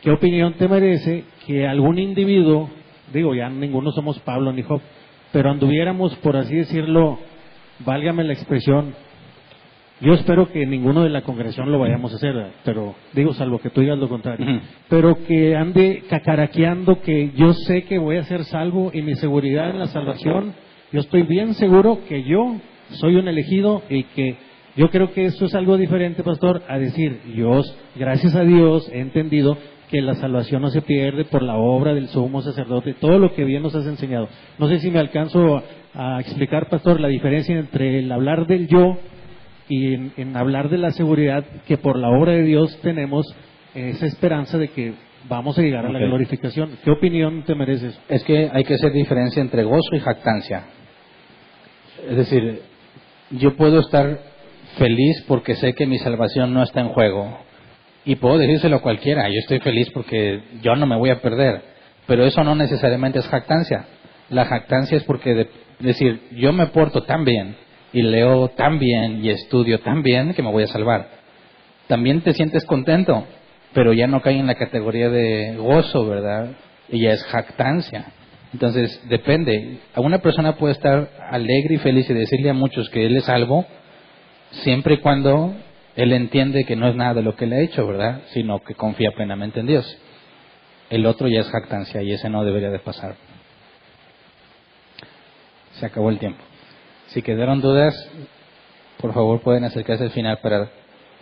¿Qué opinión te merece que algún individuo, digo, ya ninguno somos Pablo ni Job, pero anduviéramos, por así decirlo, válgame la expresión, yo espero que ninguno de la congregación lo vayamos a hacer, pero digo, salvo que tú digas lo contrario, pero que ande cacaraqueando que yo sé que voy a ser salvo y mi seguridad en la salvación, yo estoy bien seguro que yo soy un elegido y que yo creo que esto es algo diferente, pastor, a decir, yo, gracias a Dios, he entendido que la salvación no se pierde por la obra del sumo sacerdote, todo lo que bien nos has enseñado. No sé si me alcanzo a explicar, pastor, la diferencia entre el hablar del yo y en hablar de la seguridad que por la obra de Dios tenemos esa esperanza de que vamos a llegar a la glorificación. ¿Qué opinión te mereces? Es que hay que hacer diferencia entre gozo y jactancia. Es decir, yo puedo estar feliz porque sé que mi salvación no está en juego. Y puedo decírselo a cualquiera, yo estoy feliz porque yo no me voy a perder. Pero eso no necesariamente es jactancia. La jactancia es porque, decir, yo me porto tan bien, y leo tan bien, y estudio tan bien, que me voy a salvar. También te sientes contento, pero ya no cae en la categoría de gozo, ¿verdad? Y ya es jactancia. Entonces, depende. A una persona puede estar alegre y feliz y decirle a muchos que él es salvo, siempre y cuando él entiende que no es nada de lo que le ha hecho, ¿verdad? Sino que confía plenamente en Dios. El otro ya es jactancia y ese no debería de pasar. Se acabó el tiempo. Si quedaron dudas, por favor pueden acercarse al final para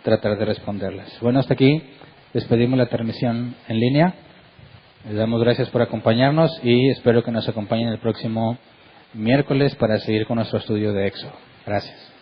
tratar de responderlas. Bueno, hasta aquí despedimos la transmisión en línea. Les damos gracias por acompañarnos y espero que nos acompañen el próximo miércoles para seguir con nuestro estudio de Éxodo. Gracias.